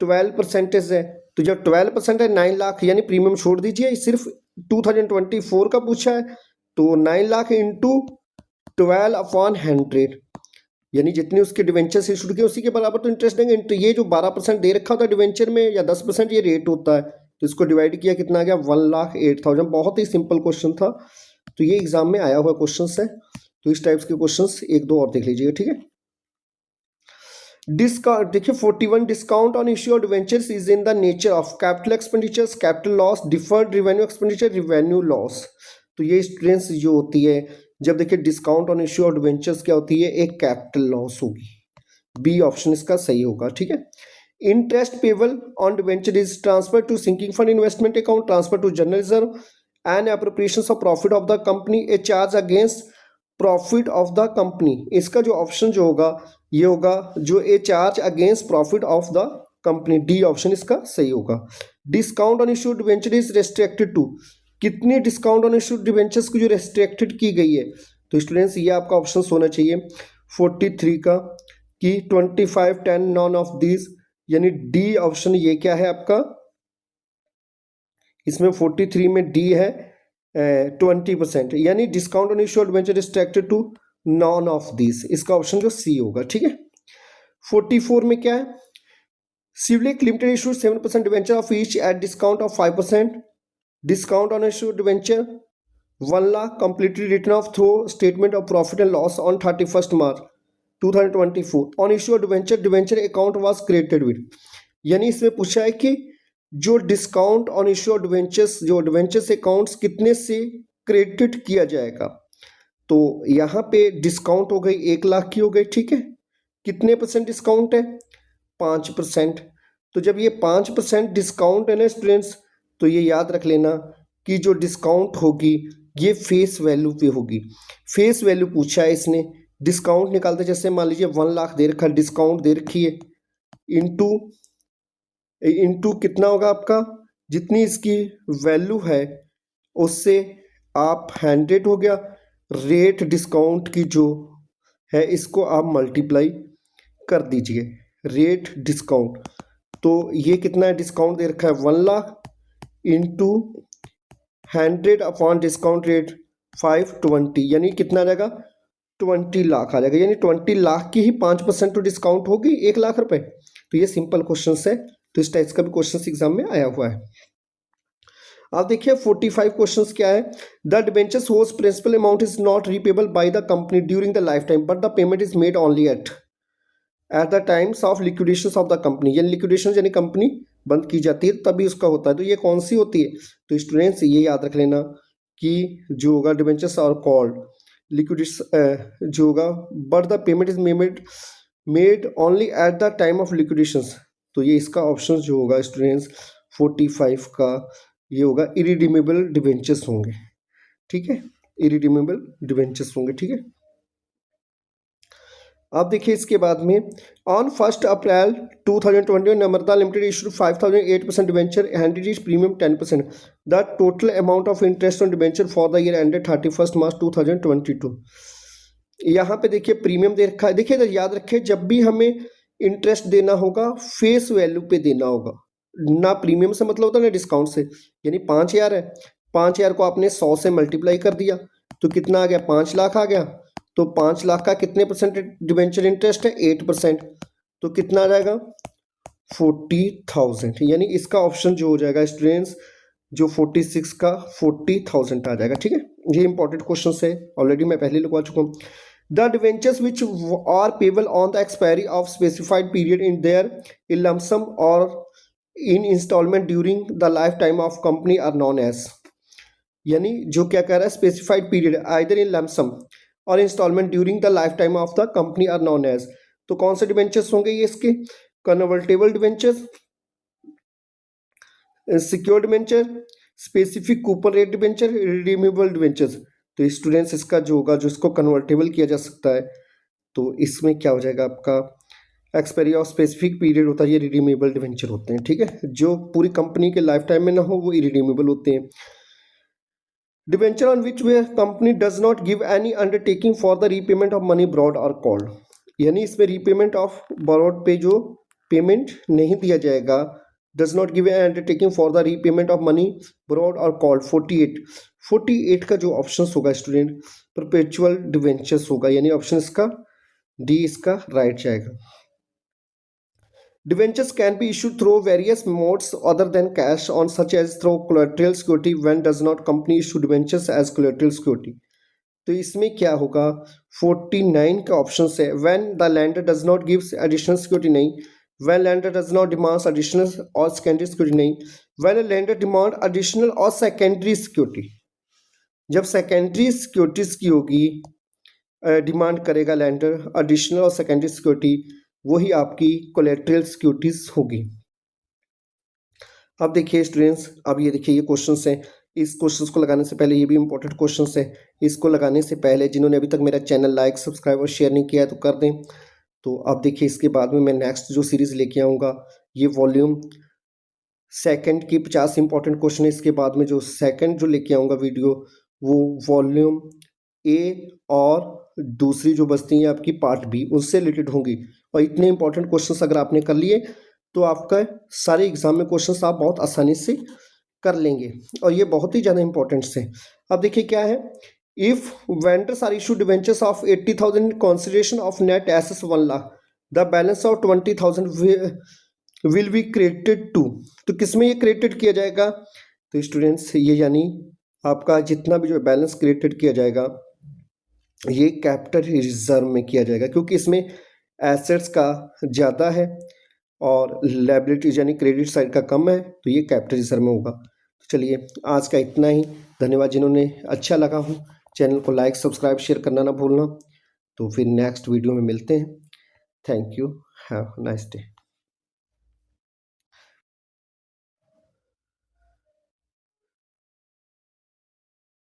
12% है। तो जब 12% है, 9 लाख यानी प्रीमियम छोड़ दीजिए, सिर्फ 2024 का पूछा है, तो 9 लाख इंटू 12/100, यानी जितने उसके डिवेंचर से इशू किए उसी के बराबर तो इंटरेस्ट देंगे। ये जो 12% दे रखा होता है डिवेंचर में, या 10% ये रेट होता है, तो इसको डिवाइड किया, कितना आ गया, 1,08,000। बहुत ही सिंपल क्वेश्चन था, तो ये एग्जाम में आया हुआ क्वेश्चन है। तो इस टाइप्स के क्वेश्चंस 1-2 और देख लीजिएगा, ठीक है। डिस्काउंट देखिए 41, discount on issue of debentures is in the nature of capital expenditures, capital loss, deferred revenue expenditure, revenue loss. तो ये स्टूडेंट्स जो होती है जब देखिए discount on issue of debentures क्या होती है, एक कैपिटल लॉस होगी। बी ऑप्शन इसका सही होगा, ठीक है। Interest payable on debenture is transfer to sinking fund investment account, transfer to general reserve and appropriation of profit of the company, a charge against profit of the company. इसका जो ऑप्शन जो होगा ये होगा जो a charge against profit of the company, D option इसका सही होगा। Discount on issued debenture is restricted to, कितने डिस्काउंट ऑन इश्यूड डिबेंचर्स को जो रेस्ट्रिक्टेड की गई है, तो स्टूडेंट्स ये आपका ऑप्शन होना चाहिए 43 का कि 25, 10 नॉन ऑफ दीज, यानी डी ऑप्शन ये क्या है आपका, इसमें 43 में डी है 20%, यानी discount on issued debenture restricted to none of these, इसका ऑप्शन जो सी होगा, ठीक है। 44 में क्या है, सिवलेक limited issued 7% debenture of each at discount of 5%, discount on issued debenture 1 lakh completely written off through statement of profit and loss on 31 March 2024 on issue of debenture, debenture account was created with, यानी इसमें पूछा है कि जो discount on issue of debentures, जो डिबेंचर्स अकाउंट्स कितने से क्रेडिट किया जाएगा, तो यहाँ पे डिस्काउंट हो गई 1 लाख की हो गई, ठीक है। कितने परसेंट डिस्काउंट है, 5%। तो जब ये 5% डिस्काउंट है ना स्टूडेंट्स, तो ये याद रख लेना कि जो डिस्काउंट होगी ये फेस वैल्यू पे होगी। फेस वैल्यू पूछा है इसने, डिस्काउंट निकालते जैसे मान लीजिए 1 लाख दे रखा, डिस्काउंट दे रखी है, इंटू कितना होगा आपका, जितनी इसकी वैल्यू है उससे आप 100 हो गया, रेट डिस्काउंट की जो है इसको आप मल्टीप्लाई कर दीजिए, रेट डिस्काउंट, तो ये कितना है, डिस्काउंट दे रखा है 1 lakh into 100 upon discount rate 520, यानी कितना आ जाएगा, 20 लाख आ जाएगा, यानी 20 लाख की ही 5% तो डिस्काउंट होगी 1 लाख रुपए। तो ये सिंपल क्वेश्चन है, तो इस टाइप का भी क्वेश्चन एग्जाम में आया हुआ है। अब देखिए 45 क्वेश्चंस क्या है, the debentures whose principal amount is not repayable by the company during the life time but the payment is made only at the times of liquidation of the company, यानी लिक्विडेशन यानी कंपनी बंद की जाती है तभी उसका होता है, तो ये कौन सी होती है, तो स्टूडेंट्स ये याद रख लेना कि जो होगा डिबेंचर्स आर कॉल्ड लिक्विडेशन जो होगा but the payment is made only at the time of liquidations, तो ये इसका ऑप्शन जो होगा स्टूडेंट्स 45 का ये होगा इरिडीमेबल डिबेंचर्स होंगे, ठीक है, इरिडीमेबल डिबेंचर्स होंगे, ठीक है। अब देखिए इसके बाद में on 1 April 2021 Namrata limited issued 5008% debenture and it is premium 10%, the total amount of interest on debenture for the year ended 31 मार्च 2022। यहाँ पे देखिए प्रीमियम दे रखा है, देखिए याद रखें जब भी हमें इंटरेस्ट देना होगा फेस वैल्यू पे देना होगा, ना प्रीमियम से मतलब होता है ना डिस्काउंट से, यानी 5000 है, 5000 को आपने 100 से मल्टीप्लाई कर दिया तो कितना आ गया, 5 लाख आ गया, तो 5 लाख का कितने परसेंट डिबेंचर इंटरेस्ट है, 8%, तो कितना आ जाएगा 40,000, यानी इसका ऑप्शन जो हो जाएगा स्टूडेंट्स जो 46 का 40,000 आ जाएगा, ठीक है। ये इंपॉर्टेंट क्वेश्चन है, ऑलरेडी मैं पहले लिखवा चुका हूँ। The debentures which are payable on the expiry of specified period in their in lump sum or in installment during the life time of company are known as, यानी जो क्या कह रहा है specified period either in lump sum or installment during the life time of the company are known as, तो कौन से डिवेंचर्स होंगे ये इसके, convertible debentures, secured debenture, specific coupon rate debenture, redeemable debentures. तो स्टूडेंट्स इसका जो होगा जो इसको कन्वर्टेबल किया जा सकता है, तो इसमें क्या हो जाएगा आपका एक्सपायरी ऑफ स्पेसिफिक पीरियड होता है, ये रिडीमेबल डिवेंचर होते हैं, ठीक है, जो पूरी कंपनी के लाइफ टाइम में ना हो वो इरिडीमेबल होते हैं। Debenture on which the company does not give any undertaking for the repayment of money borrowed are called, यानी इसमें रीपेमेंट ऑफ ब्रॉड पे जो पेमेंट नहीं दिया जाएगा, does not give an undertaking for the repayment of money borrowed are called 48 का जो ऑप्शन होगा स्टूडेंट परपेचुअल डिवेंचर्स होगा, यानी ऑप्शन इसका डी इसका राइट जाएगा। Debentures can be issued through various modes other than cash on such as through collateral security when does not company issue debentures as collateral security। तो इसमें क्या होगा 49 का ऑप्शन है when the lender does not give additional security नहीं, when lender does not demand additional or secondary security नहीं, when a lender demand additional or secondary security, जब सेकेंडरी सिक्योरिटीज़ की होगी डिमांड करेगा लैंडर एडिशनल और सेकेंडरी सिक्योरिटी, वही आपकी कोलेट्रल सिक्योरिटीज़ होगी। अब देखिए स्टूडेंट्स, अब ये देखिए ये क्वेश्चंस हैं। इस क्वेश्चंस को लगाने से पहले, ये भी इंपॉर्टेंट क्वेश्चंस है, इसको लगाने से पहले जिन्होंने अभी तक मेरा चैनल लाइक सब्सक्राइब और शेयर नहीं किया है तो कर दें। तो अब देखिए इसके बाद में मैं नेक्स्ट जो सीरीज़ लेके आऊँगा, ये वॉल्यूम सेकंड की 50 इंपॉर्टेंट क्वेश्चन है। इसके बाद में जो सेकंड जो लेके आऊँगा वीडियो, वो वॉल्यूम ए और दूसरी जो बचती है आपकी पार्ट बी, उससे रिलेटेड होंगी। और इतने इंपॉर्टेंट क्वेश्चंस अगर आपने कर लिए तो आपका सारे एग्जाम में क्वेश्चंस आप बहुत आसानी से कर लेंगे, और ये बहुत ही ज़्यादा इंपॉर्टेंट्स हैं। अब देखिए क्या है, if vendors are issue debentures of 80,000 consideration of net assets 1 lakh, the balance of 20,000 will be credited to. तो किस में ये क्रेडिटेड किया जाएगा? तो स्टूडेंट्स ये यानी आपका जितना भी जो बैलेंस क्रिएटेड किया जाएगा, ये कैपिटल रिजर्व में किया जाएगा, क्योंकि इसमें एसेट्स का ज़्यादा है और लायबिलिटीज यानी क्रेडिट साइड का कम है, तो ये कैपिटल रिजर्व में होगा। तो चलिए आज का इतना ही। धन्यवाद जिन्होंने अच्छा लगा हो, चैनल को लाइक सब्सक्राइब शेयर करना ना भूलना। तो फिर नेक्स्ट वीडियो में मिलते हैं। Thank you, have a nice day.